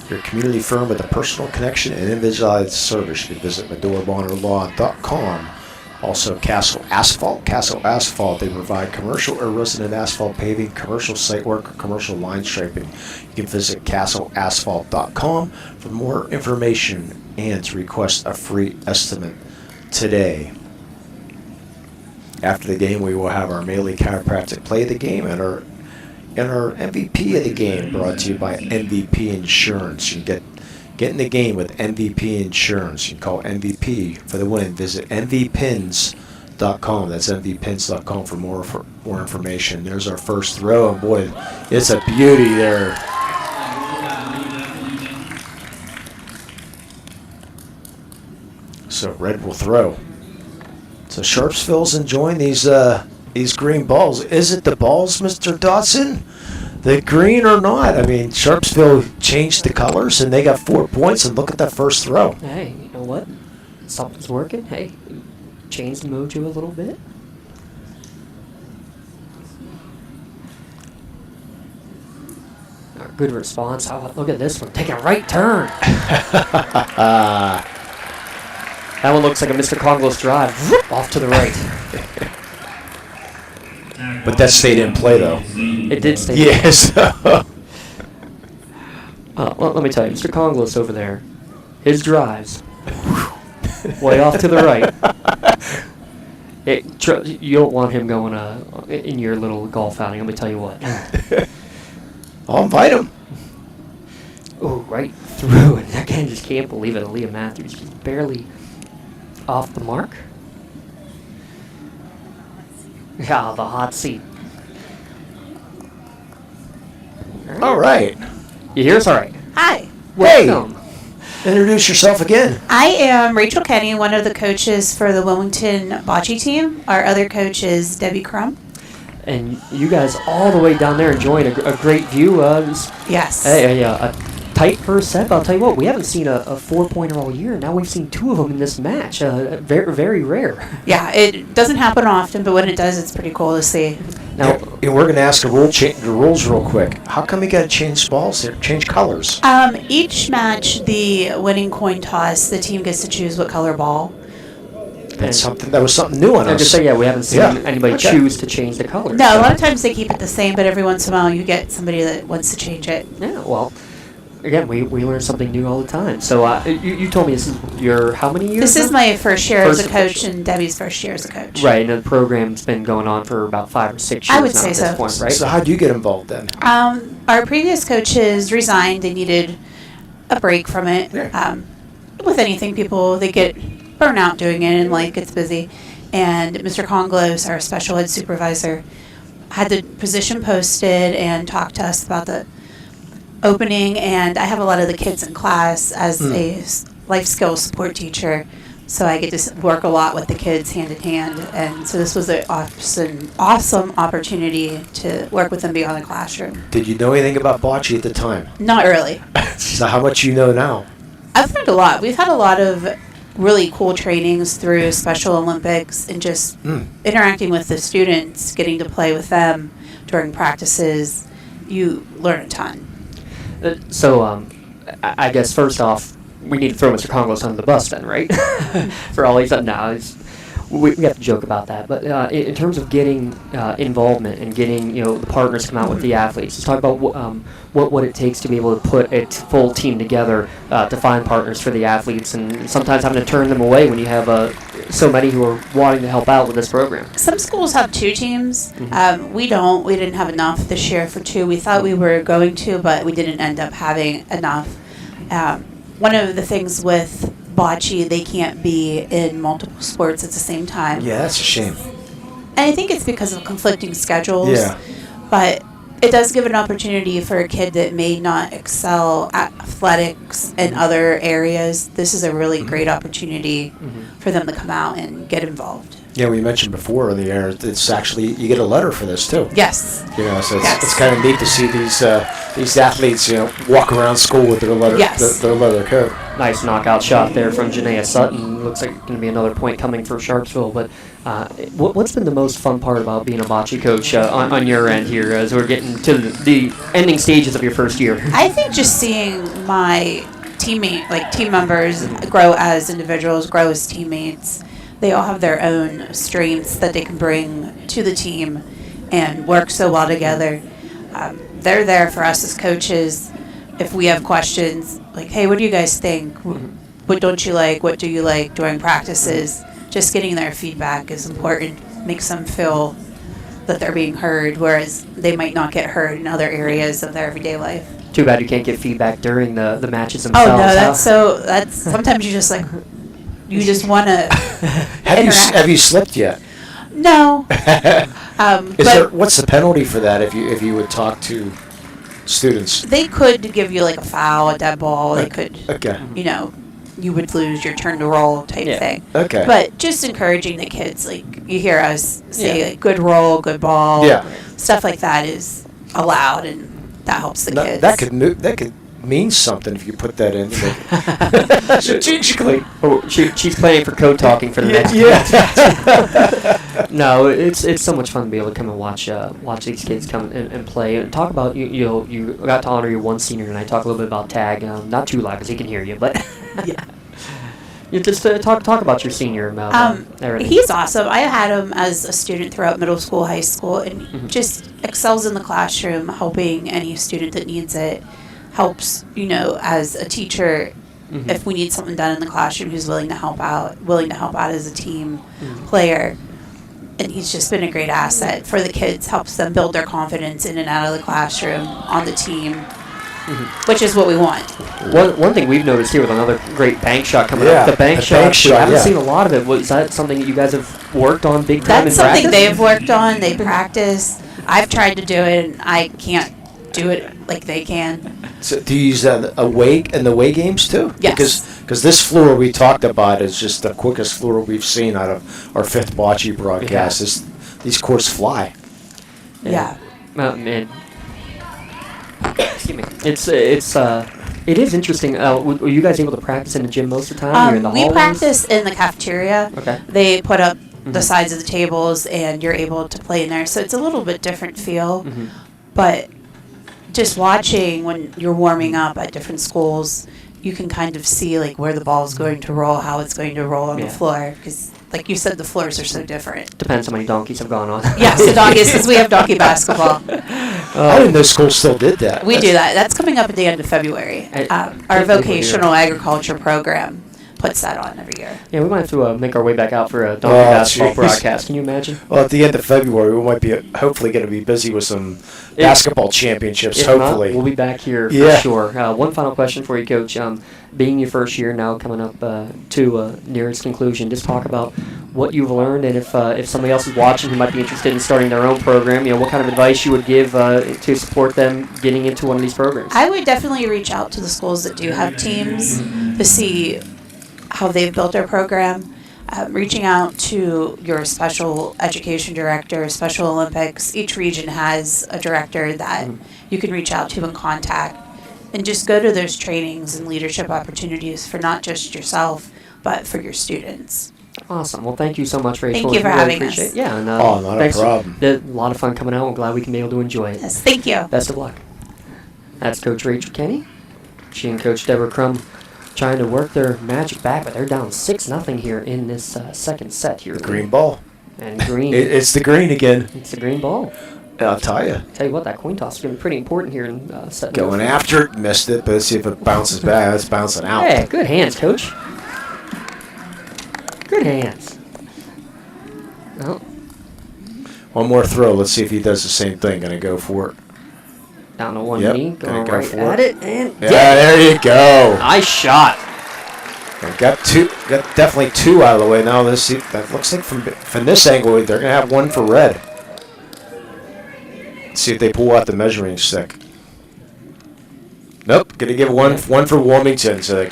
your community firm with a personal connection and individualized service. You can visit MedoraBonnerLaw.com. Also Castle Asphalt. Castle Asphalt, they provide commercial or resident asphalt paving, commercial site work, or commercial line striping. You can visit CastleAsphalt.com for more information and to request a free estimate today. After the game, we will have our Maley Chiropractic play of the game and our MVP of the game, brought to you by MVP Insurance. You can get in the game with MVP Insurance. You can call MVP for the win. Visit mvpins.com. That's mvpins.com for more information. There's our first throw, and boy, it's a beauty there. So red will throw. So Sharpsville's enjoying these green balls. Is it the balls, Mr. Dodson? The green or not? I mean, Sharpsville changed the colors and they got 4 points, and look at that first throw. Hey, you know what? Something's working. Hey, change the mojo a little bit. Good response. Oh, look at this one. Take a right turn. That one looks like a Mr. Conglos drive. Off to the right. But that stayed in play, though. It did stay. Yes. Well, let me tell you, Mr. Conglos over there, his drives, way off to the right. You don't want him going in your little golf outing, let me tell you what. I'll invite him. Oh, right through it. Again, just can't believe it. Aaliyah Matthews just barely off the mark. Yeah, the hot seat. All right. You hear us all right? Hi, Welcome. Introduce yourself again. I am Rachel Kenny, one of the coaches for the Wilmington Bocce team. Our other coach is Debbie Crum. And you guys all the way down there enjoying a great view. Yes. Hey, tight first set, but I'll tell you what, we haven't seen a 4-pointer all year. Now we've seen 2 of them in this match. Very, very rare. Yeah, it doesn't happen often, but when it does, it's pretty cool to see. Now, we're going to ask the rules real quick. How come you got to change balls here, change colors? Each match, the winning coin toss, the team gets to choose what color ball. That was something new on I us. just say, yeah, we haven't seen anybody choose to change the color. No, a lot of times they keep it the same, but every once in a while you get somebody that wants to change it. Yeah, well, again, we learn something new all the time. So you told me this is your how many years? This is my first year as a First coach and Debbie's first year as a coach. Right, and the program's been going on for about 5 or 6 years I would now say at this so. point, right? So how do you get involved then? Our previous coaches resigned. They needed a break from it. With anything, people, they get burnt out doing it and life gets busy. And Mr. Conglos, our special ed supervisor, had the position posted and talked to us about the opening. And I have a lot of the kids in class as a life skills support teacher. So I get to work a lot with the kids hand in hand. And so this was an awesome opportunity to work with them beyond the classroom. Did you know anything about bocce at the time? Not really. So how much you know now? I've learned a lot. We've had a lot of really cool trainings through Special Olympics and just interacting with the students, getting to play with them during practices. You learn a ton. So I guess first off, we need to throw Mr. Conglos under the bus then, right? For all he's done now. We have to joke about that. But in terms of getting involvement and getting the partners come out with the athletes, let's talk about what it takes to be able to put a full team together to find partners for the athletes, and sometimes having to turn them away when you have so many who are wanting to help out with this program. Some schools have 2 teams. We don't. We didn't have enough this year for 2. We thought we were going to, but we didn't end up having enough. One of the things with bocce, they can't be in multiple sports at the same time. Yeah, that's a shame. And I think it's because of conflicting schedules. Yeah. But it does give an opportunity for a kid that may not excel at athletics and other areas. This is a really great opportunity for them to come out and get involved. Yeah, we mentioned before on the air, it's actually, you get a letter for this too. Yes. So it's kind of neat to see these athletes, walk around school with their leather coat. Nice knockout shot there from Janaea Sutton. Looks like it's going to be another point coming for Sharpsville. But what's been the most fun part about being a bocce coach on your end here as we're getting to the ending stages of your first year? I think just seeing my team members grow as individuals, grow as teammates. They all have their own strengths that they can bring to the team and work so well together. They're there for us as coaches. If we have questions, like, hey, what do you guys think? What don't you like? What do you like during practices? Just getting their feedback is important. Makes them feel that they're being heard, whereas they might not get heard in other areas of their everyday life. Too bad you can't get feedback during the matches themselves. Oh, no, that's sometimes you just like, you just want to Have you slipped yet? No. What's the penalty for that if you would talk to students? They could give you like a foul, a dead ball. They could, Okay. You would lose your turn to roll type thing. Okay. But just encouraging the kids, like you hear us say, like, good roll, good ball. Yeah. Stuff like that is allowed, and that helps the kids. That could mean something if you put that in. Strategically. Oh, she's playing for code talking for the next. Yeah. No, it's so much fun to be able to come and watch these kids come and play and talk about you got to honor your one senior, and I talk a little bit about tag, not too loud because he can hear you, but you just talk about your senior about everything. He's awesome. I had him as a student throughout middle school, high school, and just excels in the classroom, helping any student that needs it. Helps, as a teacher, if we need something done in the classroom, who's willing to help out as a team player. And he's just been a great asset for the kids, helps them build their confidence in and out of the classroom, on the team, which is what we want. One thing we've noticed here with another great bank shot coming up, the bank shot, we haven't seen a lot of it. Was that something that you guys have worked on big time in practice? That's something they've worked on, they practice. I've tried to do it, and I can't do it like they can. So do you use that away games too? Yes. Because this floor we talked about is just the quickest floor we've seen out of our 5th bocce broadcast. These courts fly. Yeah. Man. Excuse me. It's It is interesting. Were you guys able to practice in the gym most of the time? Or in the We hallways? practice in the cafeteria. Okay. They put up the sides of the tables, and you're able to play in there. So it's a little bit different feel. Mm-hmm. But just watching when you're warming up at different schools, you can kind of see like where the ball's going to roll, how it's going to roll on the floor. Because, like you said, the floors are so different. Depends how many donkeys have gone on. Yes, the donkeys, because we have donkey basketball. I didn't know schools still did that. We do that. That's coming up at the end of February. Our vocational agriculture program puts that on every year. Yeah, we might have to make our way back out for a donkey Oh, basketball jeez. broadcast. Can you imagine? Well, at the end of February, we might be hopefully going to be busy with some basketball championships. If Hopefully, not, we'll be back here for Yeah. sure. One final question for you, Coach. Being your first year now, coming up to near its conclusion, just talk about what you've learned, and if somebody else is watching who might be interested in starting their own program, what kind of advice you would give to support them getting into one of these programs. I would definitely reach out to the schools that do have teams to see how they've built their program. Reaching out to your special education director, Special Olympics. Each region has a director that you can reach out to and contact, and just go to those trainings and leadership opportunities for not just yourself, but for your students. Awesome. Well, thank you so much, Rachel. Thank you for Really having appreciate us. it. Yeah, and, Oh, not a thanks. problem. A lot of fun coming out. I'm glad we can be able to enjoy it. Yes, thank you. Best of luck. That's Coach Rachel Kenny. She and Coach Deborah Crum trying to work their magic back, but they're down 6-0 here in this second set here. green ball. And green. It's the green again. It's the green ball. I'll tell you. Tell you what, that coin toss is going to be pretty important here in set Going number after it, missed it, but let's see if it bounces back. It's bouncing out. Hey, good hands, Coach. Good hands. Oh, One more throw. Let's see if he does the same thing. Gonna go for it. down to one Yep, knee, gonna going go right for at it. it, and Yeah, there you go. nice shot. Got definitely two out of the way. Now let's see. That looks like from this angle, they're gonna have one for red. Let's see if they pull out the measuring stick. Nope, gonna give one for Wilmington. So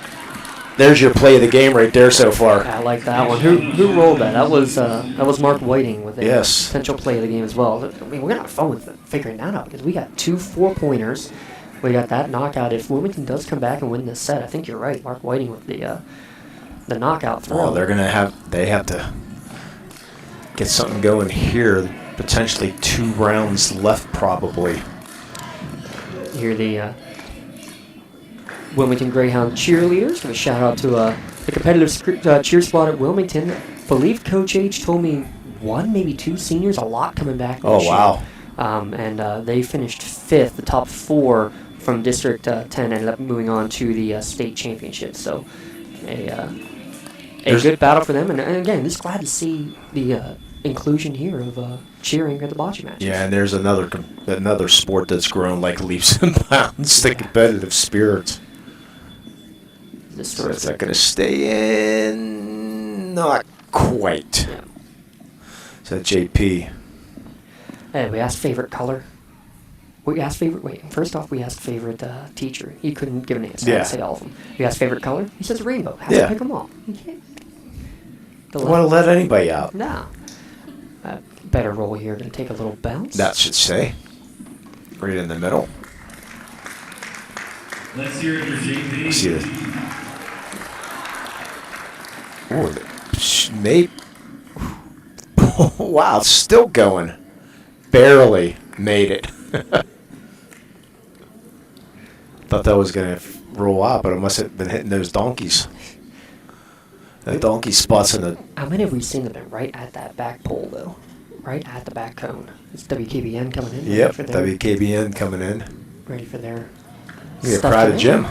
there's your play of the game right there so far. I like that one. Who rolled that? That was Mark Whiting with a Yes. potential play of the game as well. I mean, we're gonna have fun with figuring that out because we got 2 4-pointers. We got that knockout. If Wilmington does come back and win this set, I think you're right. Mark Whiting with the knockout throw. Oh, they have to get something going here. Potentially 2 rounds left, probably. Here the Wilmington Greyhound cheerleaders. Give a shout out to the competitive cheer squad at Wilmington. I believe Coach H told me 1, maybe 2 seniors, a lot coming back. Oh, this year. wow. And they finished 5th. The top 4 from District 10 ended up moving on to the state championship. So a good battle for them. And again, just glad to see the inclusion here of cheering at the bocce matches. Yeah, and there's another sport that's grown like leaps and bounds, the competitive spirit. So is that going to stay in? Not quite. Yeah. So JP. Hey, we asked favorite color. First off, we asked favorite teacher. He couldn't give an answer. Yeah. I'd say all of them. We asked favorite color. He says rainbow. Has Yeah. to pick them all. You can't. Don't want to let anybody out. No. Better roll here. Going to take a little bounce. That should say. Right in the middle. Let's hear it for JP. See this. Oh, maybe. Wow, it's still going. Barely made it. Thought that was going to roll out, but it must have been hitting those donkeys. The donkey spots in the... How many have we seen that have been right at that back pole, though? Right at the back cone. It's WKBN coming in. Yep, WKBN coming in. Ready for their You're stuff proud to of Jim.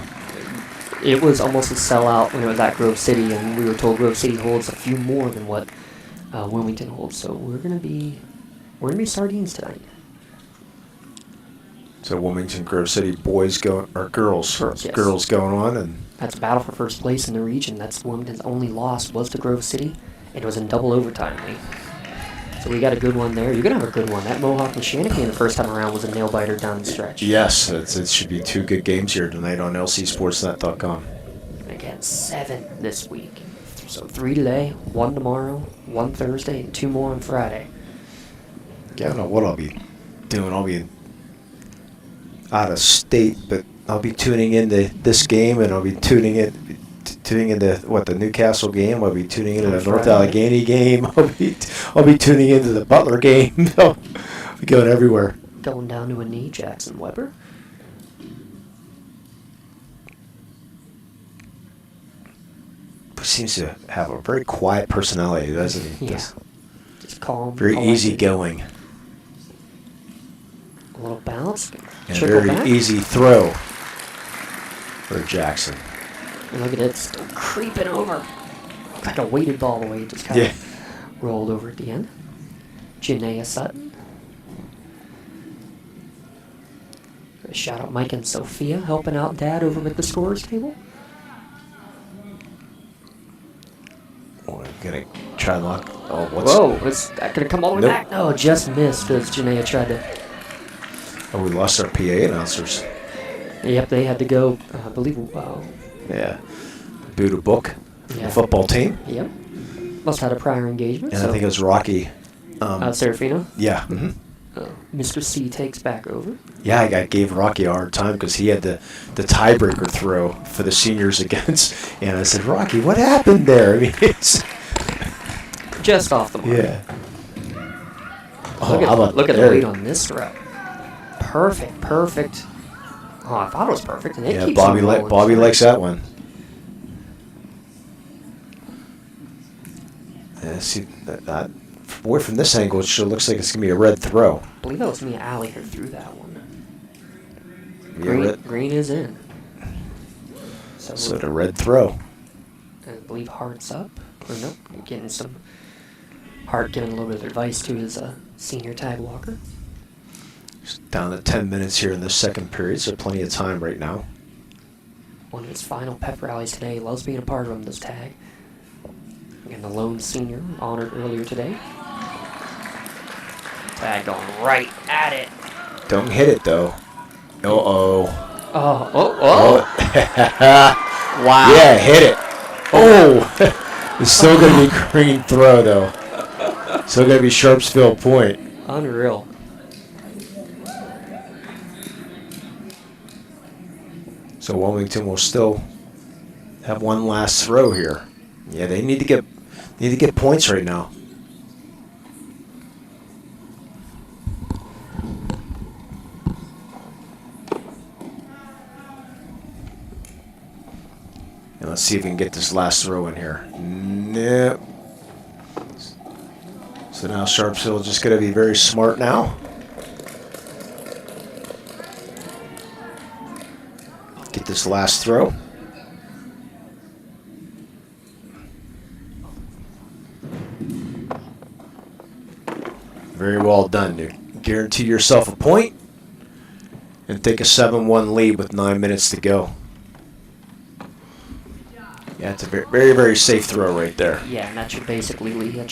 It was almost a sellout when it was at Grove City, and we were told Grove City holds a few more than what Wilmington holds. So we're gonna be sardines tonight. So Wilmington Grove City boys going or girls? Girls, yes. Girls going on, and That's a battle for first place in the region. That's Wilmington's only loss was to Grove City. It was in double overtime, mate. So we got a good one there. You're gonna have a good one. That Mohawk and Shanachie the first time around was a nail biter down the stretch. yes, it should be 2 good games here tonight on lcsportsnet.com. Again, 7 this week. So 3 today, 1 tomorrow, 1 Thursday, and 2 more on Friday. Yeah, I don't know what I'll be doing. I'll be out of state, but I'll be tuning into this game, and I'll be tuning into the Newcastle game. I'll be tuning into the North Allegheny game. I'll be tuning into the Butler game. I'll be going everywhere. Going down to a knee, Jackson Weber. Seems to have a very quiet personality, doesn't he? Yeah. Just calm. Very collected. easygoing. A little bounce. And a Trickle very back. easy throw for Jackson. And look at it, still creeping over. Like a weighted ball the way it just kind of rolled over at the end. Janaea Sutton. Shout out Mike and Sophia helping out Dad over at the scorers table. We're going to try and lock. Oh, Whoa, is that going to come all the way Nope. back? No, just missed because Janaea tried to. Oh, we lost our PA announcers. Yep, they had to go, I believe. Yeah. Boot a book. Yeah. The football team. Yep. Must have had a prior engagement. And so. I think it was Rocky. Serafino. Yeah. Mm-hmm. Mr. C takes back over. Yeah, I gave Rocky a hard time because he had the tiebreaker throw for the seniors against. And I said, Rocky, what happened there? I mean, it's. Just off the mark. Yeah. Oh, Look at the weight on this throw. Perfect. Oh, I thought it was perfect. And it Yeah, keeps Bobby on rolling. Bobby likes that one. Yeah, see, boy, from this angle, it sure looks like it's going to be a red throw. I believe that was Mia Alley who threw that one. Yeah, Green is in. So the red throw. I believe Hart's up. Or nope, getting some. Hart giving a little bit of advice to his senior tag walker. Down to 10 minutes here in the second period, so plenty of time right now. One of his final pep rallies today. Loves being a part of them, this tag. And the lone senior honored earlier today. Tag going right at it. Don't hit it, though. Uh-oh. Oh. Wow. Yeah, hit it. Oh. It's still going to be green throw, though. Still going to be Sharpsville point. Unreal. So Wilmington will still have one last throw here. Yeah, they need to get points right now. And let's see if we can get this last throw in here. Nope. So now Sharpsville just going to be very smart now. Get this last throw. Very well done, dude. Guarantee yourself a point and take a 7-1 lead with 9 minutes to go. Yeah, it's a very, very, very safe throw right there. Yeah, and that should basically lead. And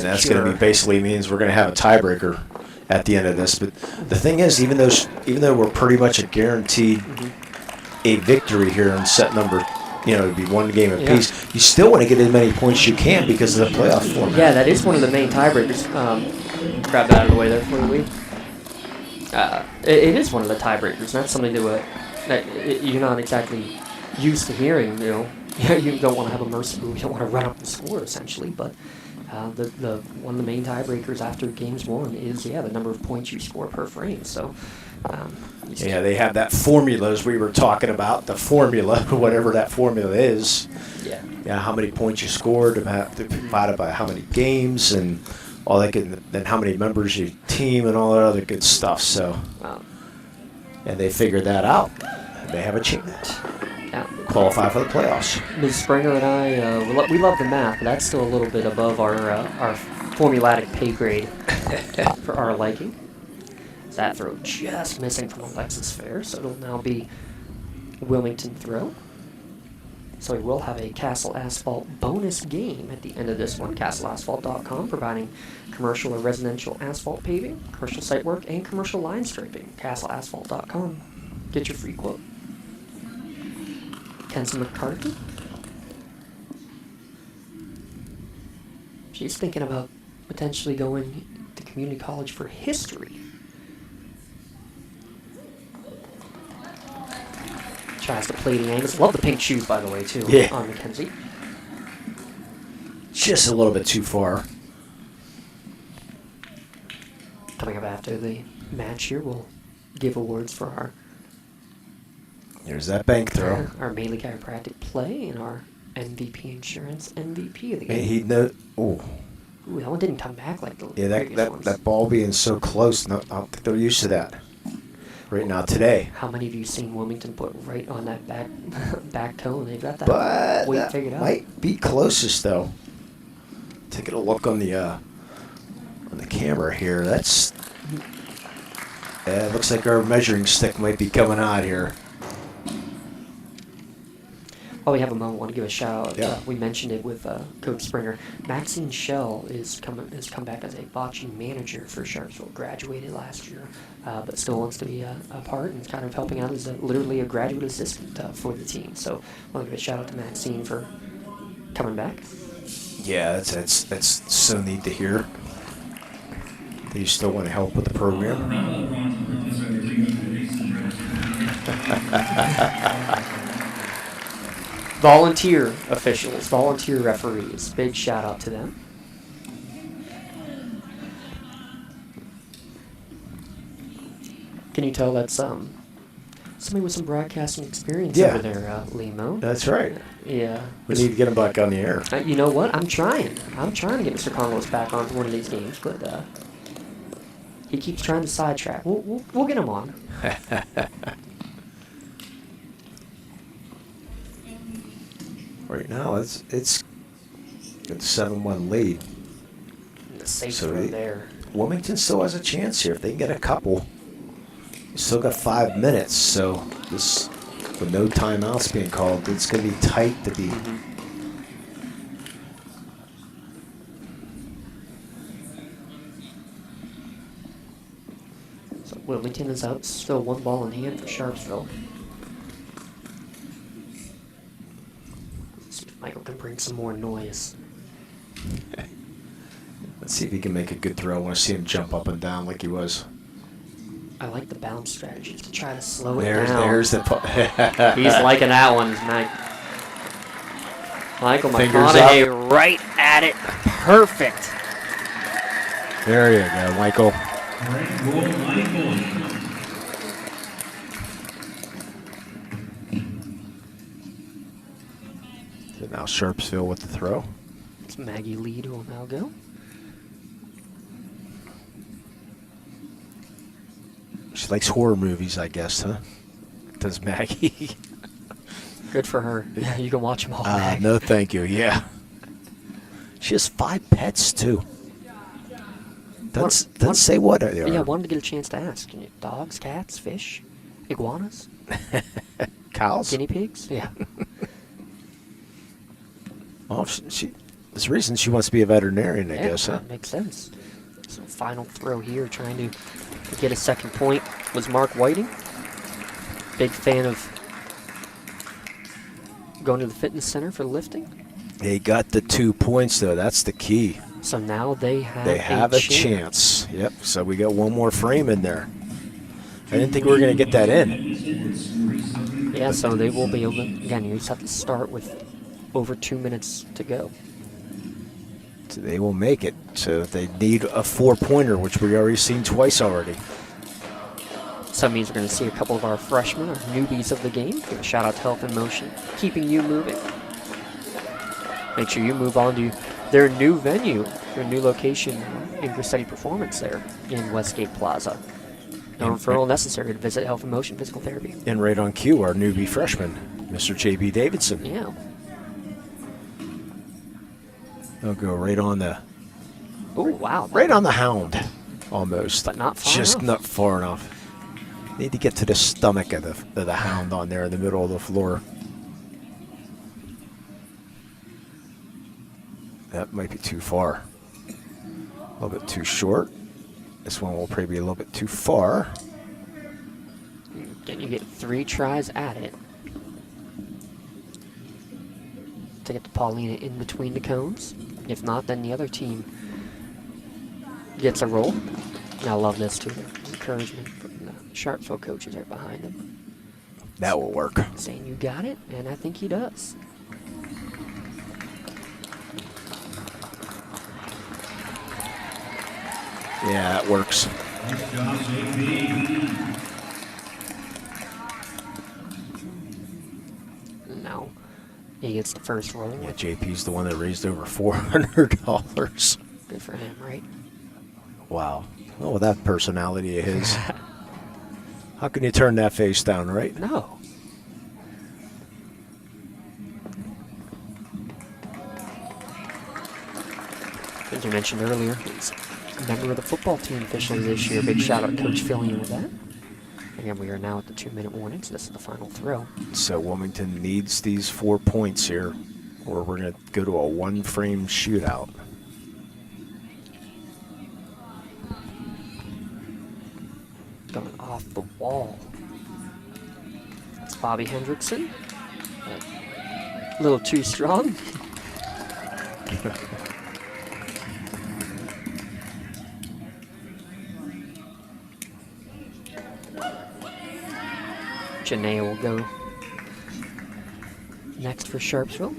that's going to be basically means we're going to have a tiebreaker at the end of this. But the thing is, even though we're pretty much a guaranteed a victory here in set number, it'd be one game apiece. You still want to get as many points as you can because of the playoff format. Yeah, that is one of the main tiebreakers. Grab that out of the way there for you, Lee. It is one of the tiebreakers. And that's something that you're not exactly used to hearing. You don't want to have a mercy move. You don't want to run up the score essentially, but. The one of the main tiebreakers after games won is the number of points you score per frame. So, they have that formula as we were talking about, the formula, whatever that formula is. Yeah, how many points you scored divided by how many games and all that good, then how many members your team and all that other good stuff. So, and they figured that out. They have a chance. Qualify for the playoffs. Ms. Springer and I, we love the math, but that's still a little bit above our formulatic pay grade for our liking. That throw just missing from Alexis Fair, so it'll now be Wilmington throw. So we will have a Castle Asphalt bonus game at the end of this one. CastleAsphalt.com, providing commercial or residential asphalt paving, commercial site work, and commercial line striping. CastleAsphalt.com. Get your free quote. Kenzie McCarthy. She's thinking about potentially going to community college for history. tries to play the angles. Love the pink shoes, by the way, too, Yeah. on Mackenzie. Just a little bit too far. Coming up after the match here, we'll give awards for our There's that bank throw. our Melee Chiropractic play and our MVP Insurance MVP of the And game. he know. Oh, Ooh, that one didn't come back like the yeah. previous That ones. that ball being so close. No, I don't think they're used to that. Right now today. How many of you seen Wilmington put right on that back toe, and they've got that But weight that figured out? might be closest though. Taking a look on the camera here. That's. It looks like our measuring stick might be coming out here. While we have a moment, I want to give a shout out. Yeah. We mentioned it with Coach Springer. Maxine Schell has come back as a bocce manager for Sharpsville. Graduated last year, but still wants to be a part and kind of helping out as literally a graduate assistant for the team. So I want to give a shout out to Maxine for coming back. Yeah, that's so neat to hear. That you still want to help with the program. Volunteer officials, volunteer referees. Big shout out to them. Can you tell that's somebody with some broadcasting experience Yeah. over there, Limo? That's right. Yeah. We need to get him back on the air. You know what? I'm trying. I'm trying to get Mr. Conlos back on one of these games, but he keeps trying to sidetrack. We'll get him on. Right now, it's got a 7-1 lead. The safe So throw he- there. Wilmington still has a chance here if they can get a couple. Still got 5 minutes, so this with no timeouts being called, it's going to be tight to be. So Wilmington is out. Still one ball in hand for Sharpsville. See if Michael can bring some more noise. Let's see if he can make a good throw. I want to see him jump up and down like he was. I like the bounce strategy to try to slow it There's down. the. He's liking that one tonight. Michael Fingers McConaughey right at it. Perfect. There you go, Michael. So now Sharpsville with the throw. It's Maggie Lead who will now go. She likes horror movies, I guess, huh? Does Maggie? Good for her. Yeah, you can watch them all. Mag. No, thank you. Yeah. She has 5 pets too. Doesn't say what they are. Yeah, I wanted to get a chance to ask. Dogs, cats, fish, iguanas, Cows. guinea pigs. Yeah. Well, there's a reason she wants to be a veterinarian, I guess, huh? That makes sense. So final throw here, trying to get a second point, was Mark Whiting. Big fan of going to the fitness center for lifting. They got the 2 points, though. That's the key. So now they have They have a chance. Yep. So we got one more frame in there. I didn't think we were going to get that in. Yeah, so they will be able to, again, you just have to start with over 2 minutes to go. So they will make it. So they need a 4-pointer, which we've already seen twice already. So that means we're going to see a couple of our freshmen, our newbies of the game. Give a shout out to Health in Motion, keeping you moving. Make sure you move on to their new venue, their new location in Grissetti Performance there in Westgate Plaza. No referral necessary to visit Health in Motion Physical Therapy. And right on cue, our newbie freshman, Mr. J.B. Davidson. Yeah. They'll go right on the Oh, wow. right on the hound, almost. But not far Just enough. not far enough. Need to get to the stomach of the hound on there in the middle of the floor. That might be too far. A little bit too short. This one will probably be a little bit too far. You get 3 tries at it. To get to Paulina in between the cones. If not, then the other team gets a roll. And I love this too. Encouragement from the Sharpsville coaches right behind them. That will work. Saying you got it, and I think he does. Yeah, that works. Now he gets the first roll. Yeah, JP's the one that raised over $400. Good for him, right? Wow. Oh, with that personality of his. How can you turn that face down, right? No. As you mentioned earlier, he's a member of the football team officially this year. Big shout out to Coach Fillion with that. Again, we are now at the 2-minute warning, so this is the final throw. So Wilmington needs these 4 points here, or we're going to go to a one-frame shootout. Going off the wall. That's Bobby Hendrickson. A little too strong. Janae will go next for Sharpsville.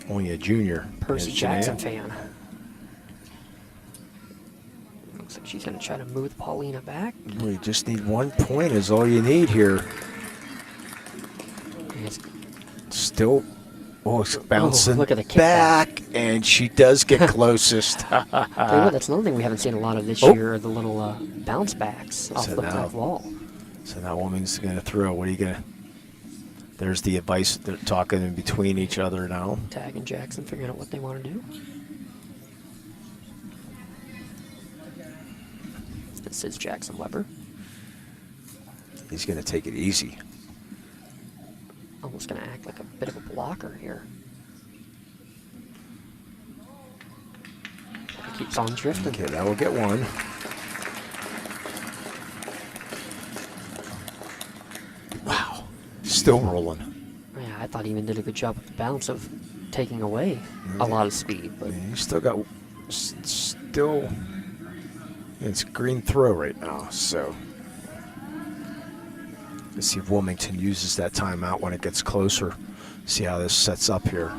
Only a junior. Percy Is Jackson Janaea. fan. Looks like she's going to try to move Paulina back. We just need 1 point is all you need here. It's Still, it's bouncing look at the kickback. back, and she does get closest. Tell you what, that's another thing we haven't seen a lot of this year, are the little bounce backs off So the now- wall. So now Wilmington's going to throw. What are you going to? There's the advice. They're talking in between each other now. Tag and Jackson figuring out what they want to do. This is Jackson Weber. He's going to take it easy. Almost going to act like a bit of a blocker here. He keeps on drifting. Okay, that will get one. Wow, still rolling. Yeah, I thought he even did a good job with the bounce of taking away a lot of speed. But Yeah, he's still got, still, it's green throw right now, so. Let's see if Wilmington uses that timeout when it gets closer. See how this sets up here.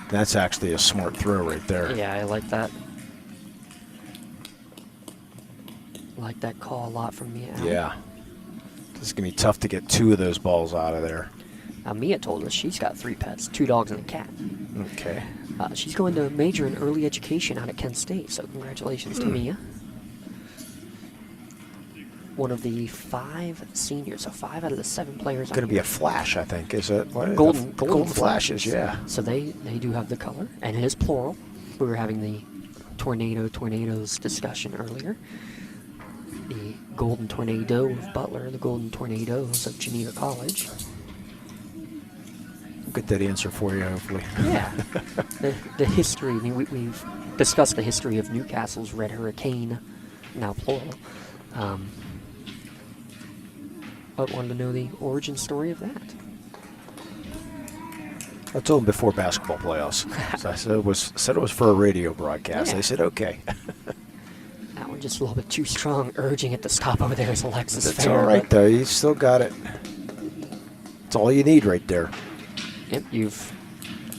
That's actually a smart throw right there. yeah, I like that. Like that call a lot from Mia. Allen. Yeah. It's going to be tough to get 2 of those balls out of there. Now, Mia told us she's got 3 pets, 2 dogs and a cat. Okay. She's going to major in early education out at Kent State, so congratulations to Mia. One of the 5 seniors, so 5 out of the 7 players. Going to be a flash, I think. Is it? What? Golden flashes, yeah. So they do have the color, and it is plural. We were having the tornadoes discussion earlier. The Golden Tornado of Butler, the Golden Tornadoes of Geneva College. We'll get that answer for you, hopefully. Yeah. the history, I mean, we've discussed the history of Newcastle's Red Hurricane, now plural. But wanted to know the origin story of that. I told them before basketball playoffs. So I said it was for a radio broadcast. Yeah. They said, okay. That one just a little bit too strong, urging it to stop over there is Alexis That's Fair. all right, though. You still got it. It's all you need right there. Yep,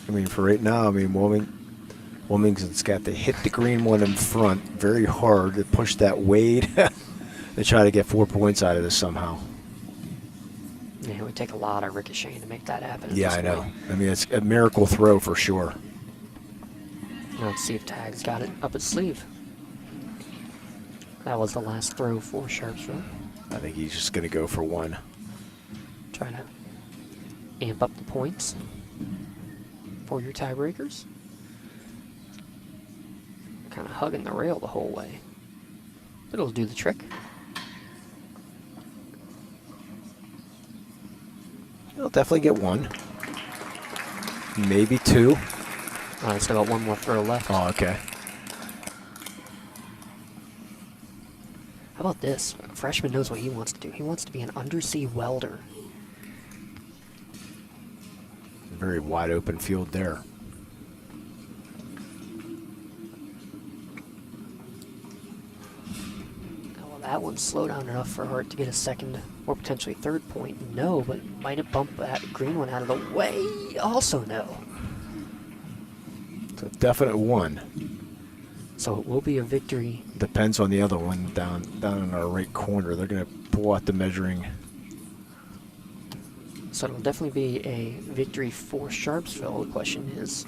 I mean, for right now, I mean, Wilmington's got to hit the green one in front very hard to push that Wade to try to get 4 points out of this somehow. yeah, it would take a lot of ricocheting to make that happen. at Yeah, this I know. point. I mean, it's a miracle throw for sure. Now let's see if Tag's got it up his sleeve. That was the last throw for Sharpsville. I think he's just going to go for one. Trying to amp up the points for your tiebreakers. Kind of hugging the rail the whole way. It'll do the trick. He'll definitely get one. Maybe 2. I still got one more throw left. Oh, okay. How about this? A freshman knows what he wants to do. He wants to be an undersea welder. Very wide open field there. that one slow down enough for her to get a second or potentially third point? No, but might it bump that green one out of the way? Also no. It's a definite one. So it will be a victory. Depends on the other one down in our right corner. They're going to pull out the measuring. So it'll definitely be a victory for Sharpsville. The question is,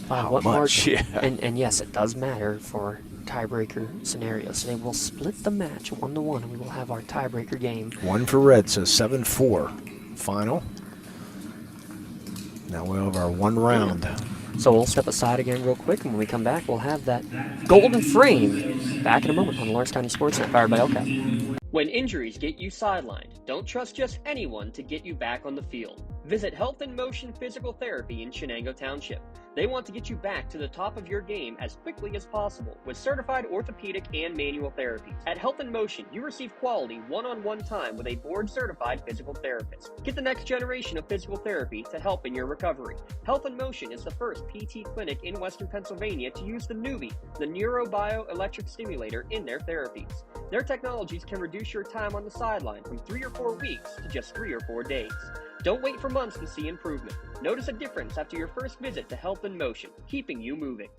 by How what much? margin? Yeah. And yes, it does matter for tiebreaker scenarios. So they will split the match 1-1, and we will have our tiebreaker game. 1 for red, so 7-4 final. Now we'll have our one round. So we'll step aside again real quick, and when we come back, we'll have that golden frame back in a moment on the Lawrence County SportsNet, powered by LCAP. When injuries get you sidelined, don't trust just anyone to get you back on the field. Visit Health in Motion Physical Therapy in Shenango Township. They want to get you back to the top of your game as quickly as possible with certified orthopedic and manual therapies. At Health in Motion, you receive quality one-on-one time with a board-certified physical therapist. Get the next generation of physical therapy to help in your recovery. Health in Motion is the first PT clinic in Western Pennsylvania to use the Nuvie, the neurobioelectric stimulator, in their therapies. Their technologies can reduce your time on the sideline from 3 or 4 weeks to just 3 or 4 days. Don't wait for months to see improvement. Notice a difference after your first visit to Health in Motion, keeping you moving.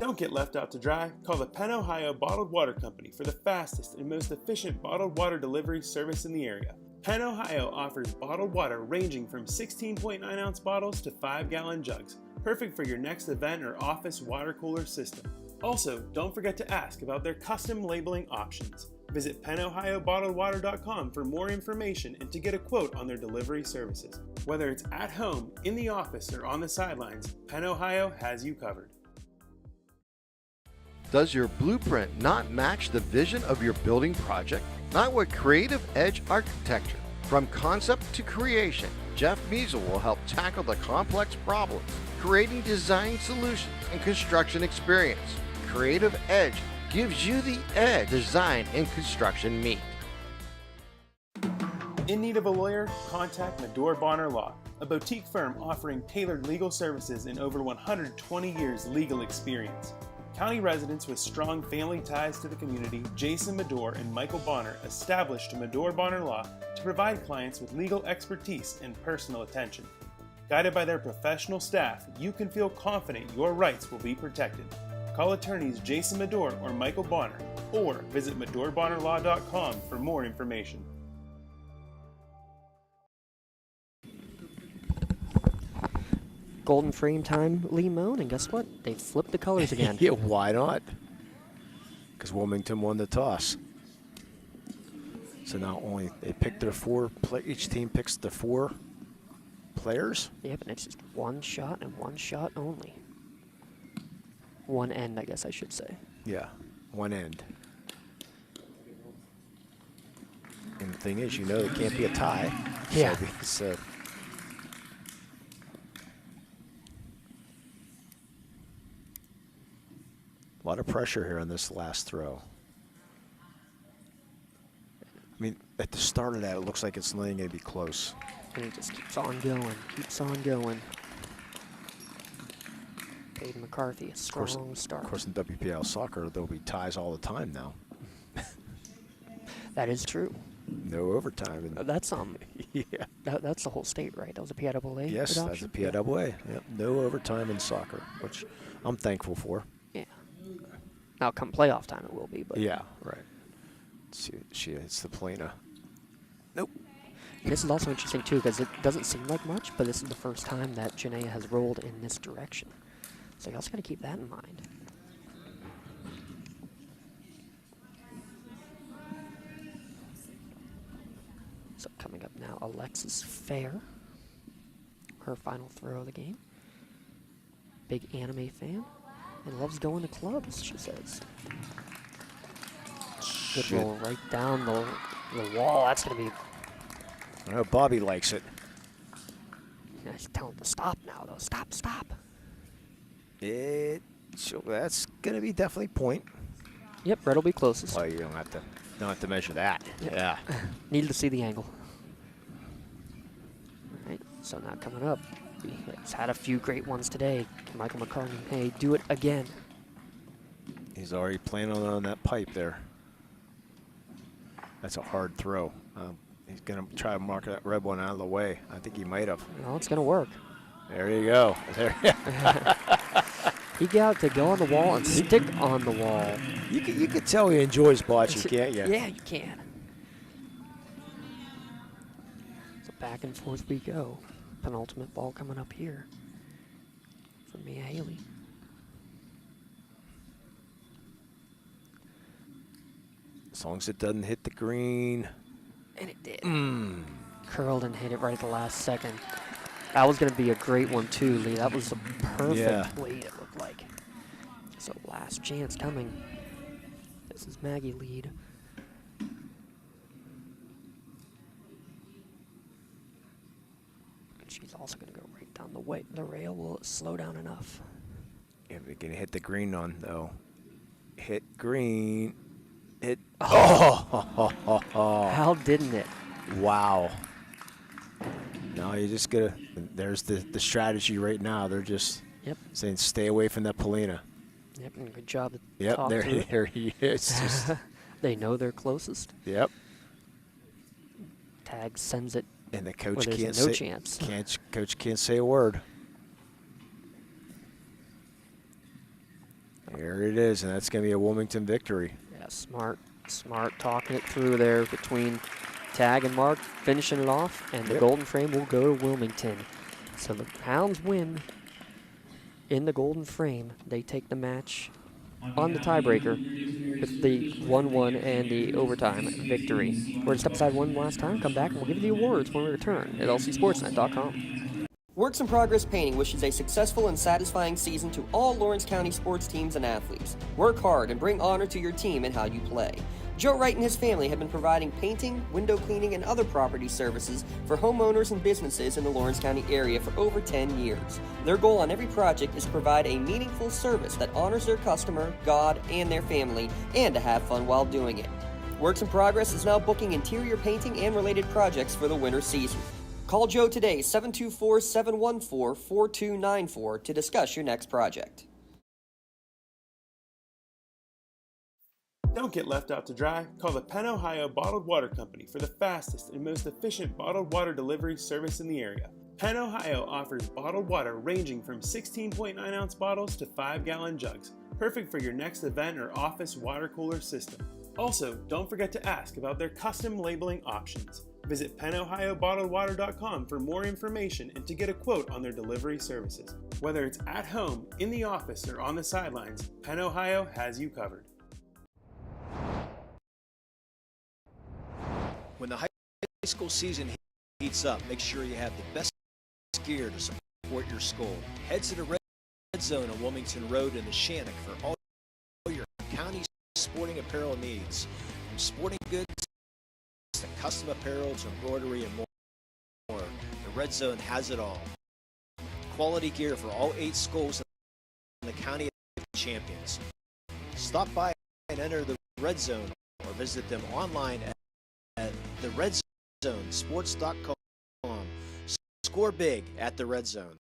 Don't get left out to dry. Call the Penn Ohio Bottled Water Company for the fastest and most efficient bottled water delivery service in the area. Penn Ohio offers bottled water ranging from 16.9-ounce bottles to 5-gallon jugs, perfect for your next event or office water cooler system. Also, don't forget to ask about their custom labeling options. Visit PennOhioBottledWater.com for more information and to get a quote on their delivery services. Whether it's at home, in the office, or on the sidelines, Penn Ohio has you covered. Does your blueprint not match the vision of your building project? Not with Creative Edge Architecture. From concept to creation, Jeff Measle will help tackle the complex problems, creating design solutions and construction experience. Creative Edge gives you the edge design and construction meet. In need of a lawyer? Contact Medore Bonner Law, a boutique firm offering tailored legal services and over 120 years legal experience. County residents with strong family ties to the community, Jason Medore and Michael Bonner, established Medore Bonner Law to provide clients with legal expertise and personal attention. Guided by their professional staff, you can feel confident your rights will be protected. Call attorneys Jason Medore or Michael Bonner, or visit MedoreBonnerLaw.com for more information. Golden frame time, Lee Moan, and guess what? They flipped the colors again. Yeah, why not? Because Wilmington won the toss. So not only they picked their each team picks the 4 players. Yep, and it's just one shot and one shot only. One end, I guess I should say. Yeah, one end. And the thing is, it can't be a tie. Yeah. So a lot of pressure here on this last throw. I mean, at the start of that, it looks like it's not going to be close. And it just keeps on going, keeps on going. Peyton McCarthy, a strong start. Of course, in WPL soccer, there'll be ties all the time now. That is true. No overtime. That's yeah. That's the whole state, right? That was a PIAA Yes, adoption? that's a PIAA. Yep. No overtime in soccer, which I'm thankful for. Yeah. Now, come playoff time, it will be. But Yeah, right. She hits the plana. Nope. And this is also interesting, too, because it doesn't seem like much, but this is the first time that Janaea has rolled in this direction. So you also got to keep that in mind. So coming up now, Alexis Fair. Her final throw of the game. Big anime fan. And loves going to clubs, she says. Good roll right down the wall. That's going to be... I know Bobby likes it. Yeah, she's telling him to stop now, though. Stop, stop. That's going to be definitely point. Yep, red will be closest. Well, you don't have to measure that. Yeah. Needed to see the angle. All right, so now coming up, he's had a few great ones today. Michael McCartney, hey, do it again. He's already planning on that pipe there. That's a hard throw. He's going to try to mark that red one out of the way. I think he might have. Well, it's going to work. There you go. There. He got to go on the wall and stick on the wall. You can tell he enjoys bocce, can't you? Yeah, you can. So back and forth we go. Penultimate ball coming up here for Mia Haley. As long as it doesn't hit the green. And it did. Curled and hit it right at the last second. That was going to be a great one too, Lee. That was a perfect play, it looked like. So last chance coming. This is Maggie lead. And she's also going to go right down the rail. Will it slow down enough? Yeah, we're going to hit the green on, though. Hit green. Hit. Oh! How didn't it? Wow. No, you just got to. There's the strategy right now. They're just saying stay away from that Polina. Yep, and good job. Yep, there he is. Just they know they're closest. Yep. Tag sends it. And the coach can't can't no say. Chance. Coach can't say a word. There it is, and that's going to be a Wilmington victory. Yeah, smart talking it through there between Tag and Mark, finishing it off, and the golden frame will go to Wilmington. So the Hounds win in the golden frame. They take the match on the tiebreaker with the 1-1 and the overtime victory. We're going to step aside one last time, come back, and we'll give you the awards when we return at lcsportsnet.com. Works in Progress Painting wishes a successful and satisfying season to all Lawrence County sports teams and athletes. Work hard and bring honor to your team and how you play. Joe Wright and his family have been providing painting, window cleaning, and other property services for homeowners and businesses in the Lawrence County area for over 10 years. Their goal on every project is to provide a meaningful service that honors their customer, God, and their family, and to have fun while doing it. Works in Progress is now booking interior painting and related projects for the winter season. Call Joe today, 724-714-4294, to discuss your next project. Don't get left out to dry. Call the Penn, Ohio Bottled Water Company for the fastest and most efficient bottled water delivery service in the area. Penn, Ohio offers bottled water ranging from 16.9-ounce bottles to 5-gallon jugs, perfect for your next event or office water cooler system. Also, don't forget to ask about their custom labeling options. Visit PennOhioBottledWater.com for more information and to get a quote on their delivery services. Whether it's at home, in the office, or on the sidelines, Penn, Ohio has you covered. When the high school season heats up, make sure you have the best gear to support your school. Head to the Red Zone on Wilmington Road in the Shannock for all your county sporting apparel needs. From sporting goods to custom apparel to embroidery and more. The Red Zone has it all. Quality gear for all 8 schools in the county of champions. Stop by and enter the Red Zone or visit them online at theredzzonesports.com. Score big at the Red Zone.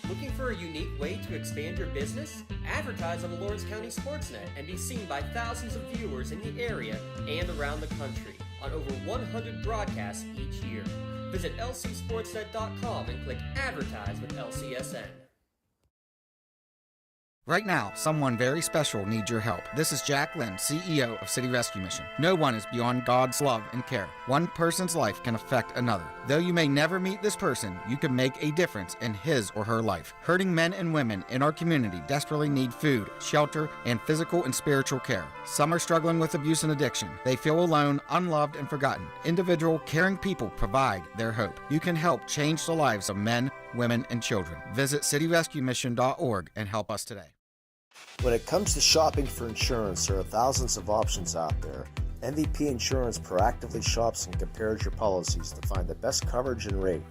Looking for a unique way to expand your business? Advertise on the Lawrence County SportsNet and be seen by thousands of viewers in the area and around the country on over 100 broadcasts each year. Visit lcsportsnet.com and click Advertise with LCSN. Right now, someone very special needs your help. This is Jack Lynn, CEO of City Rescue Mission. No one is beyond God's love and care. One person's life can affect another. Though you may never meet this person, you can make a difference in his or her life. Hurting men and women in our community desperately need food, shelter, and physical and spiritual care. Some are struggling with abuse and addiction. They feel alone, unloved, and forgotten. Individual, caring people provide their hope. You can help change the lives of men, women, and children. Visit cityrescuemission.org and help us today. When it comes to shopping for insurance, there are thousands of options out there. MVP Insurance proactively shops and compares your policies to find the best coverage and rate.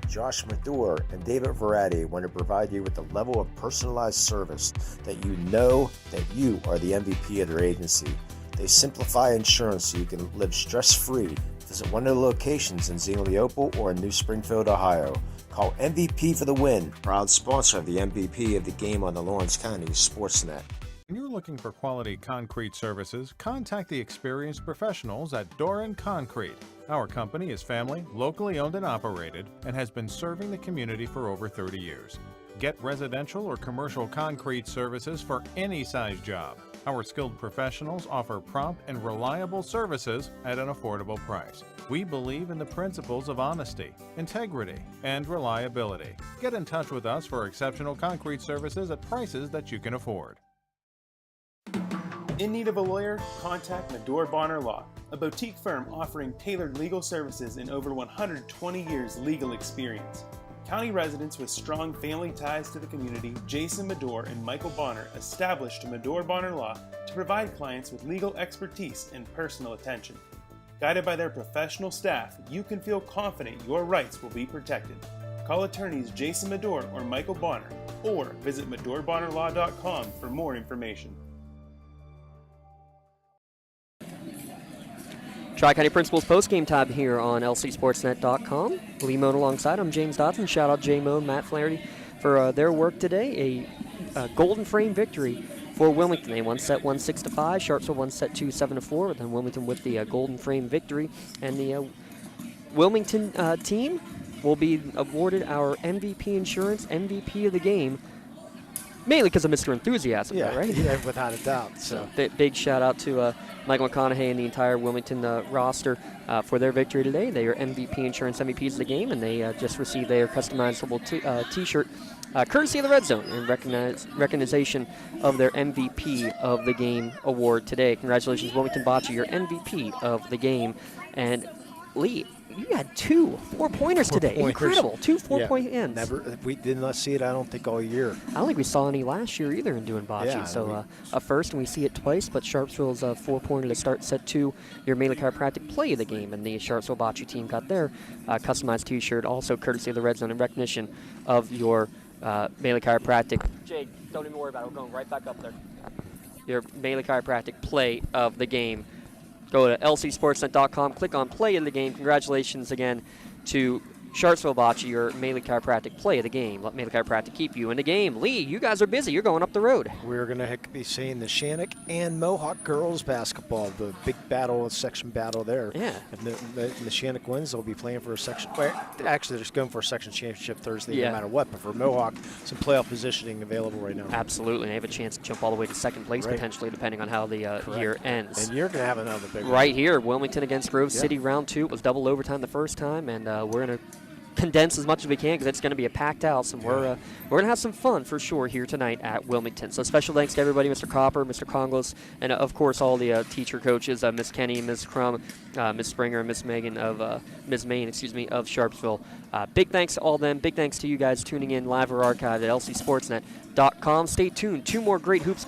Josh Madur and David Verratti want to provide you with the level of personalized service that you know that you are the MVP of their agency. They simplify insurance so you can live stress-free. Visit one of the locations in Xenia Leopold or in New Springfield, Ohio. Call MVP for the win. Proud sponsor of the MVP of the game on the Lawrence County SportsNet. When you're looking for quality concrete services, contact the experienced professionals at Doran Concrete. Our company is family, locally owned and operated, and has been serving the community for over 30 years. Get residential or commercial concrete services for any size job. Our skilled professionals offer prompt and reliable services at an affordable price. We believe in the principles of honesty, integrity, and reliability. Get in touch with us for exceptional concrete services at prices that you can afford. In need of a lawyer? Contact Medore Bonner Law, a boutique firm offering tailored legal services and over 120 years legal experience. County residents with strong family ties to the community, Jason Medore and Michael Bonner, established Medore Bonner Law to provide clients with legal expertise and personal attention. Guided by their professional staff, you can feel confident your rights will be protected. Call attorneys Jason Medore or Michael Bonner, or visit MedoreBonnerLaw.com for more information. Tri-County Principals postgame time here on LCSportsNet.com. Lee Moan alongside. I'm James Dodson. Shout out Jay Moan, Matt Flaherty for their work today. A golden frame victory for Wilmington. They won set 1 6-5. Sharpsville won set 2 7-4. But then Wilmington with the golden frame victory. And the Wilmington team will be awarded our MVP Insurance MVP of the game. Mainly because of Mr. Enthusiasm, yeah, right? Yeah, without a doubt. So big shout out to Michael McConaughey and the entire Wilmington roster for their victory today. They are MVP Insurance MVPs of the game, and they just received their customizable T-shirt courtesy of the Red Zone in recognition of their MVP of the game award today. Congratulations, Wilmington Bocce, your MVP of the game. And Lee, you had 2 4-pointers today. Incredible. 2 4-point ends. We did not see it, I don't think, all year. I don't think we saw any last year either in doing bocce. Yeah, so a first, and we see it twice, but Sharpsville's 4-pointer to start set 2, your Mainly Chiropractic play of the game. And the Sharpsville Bocce team got their customized T-shirt, also courtesy of the Red Zone, in recognition of your Mainly Chiropractic. Jake, don't even worry about it. We're going right back up there. Your Mainly Chiropractic play of the game. Go to lcsportsnet.com, click on Play of the Game. Congratulations again to Sharpsville Bocce, your Mainly Chiropractic play of the game. Let Mainly Chiropractic keep you in the game. Lee, you guys are busy. You're going up the road. We're going to be seeing the Shannock and Mohawk girls basketball, the big battle, section battle there. Yeah. If the Shannock wins, they'll be playing for a section. Well, actually, they're just going for a section championship Thursday, no matter what. But for Mohawk, some playoff positioning available right now. Absolutely. They have a chance to jump all the way to second place, potentially, depending on how the year ends. And you're going to have another big one. Right here, Wilmington against Grove City, round 2. It was double overtime the first time, and we're going to condense as much as we can because it's going to be a packed house, and we're going to have some fun for sure here tonight at Wilmington. So special thanks to everybody, Mr. Copper, Mr. Conglos, and of course all the teacher coaches, Miss Kenny, Miss Crum, Miss Springer, and Miss Megan of Miss Main, of Sharpsville. Big thanks to all of them. Big thanks to you guys tuning in live or archived at lcsportsnet.com. Stay tuned. 2 more great hoops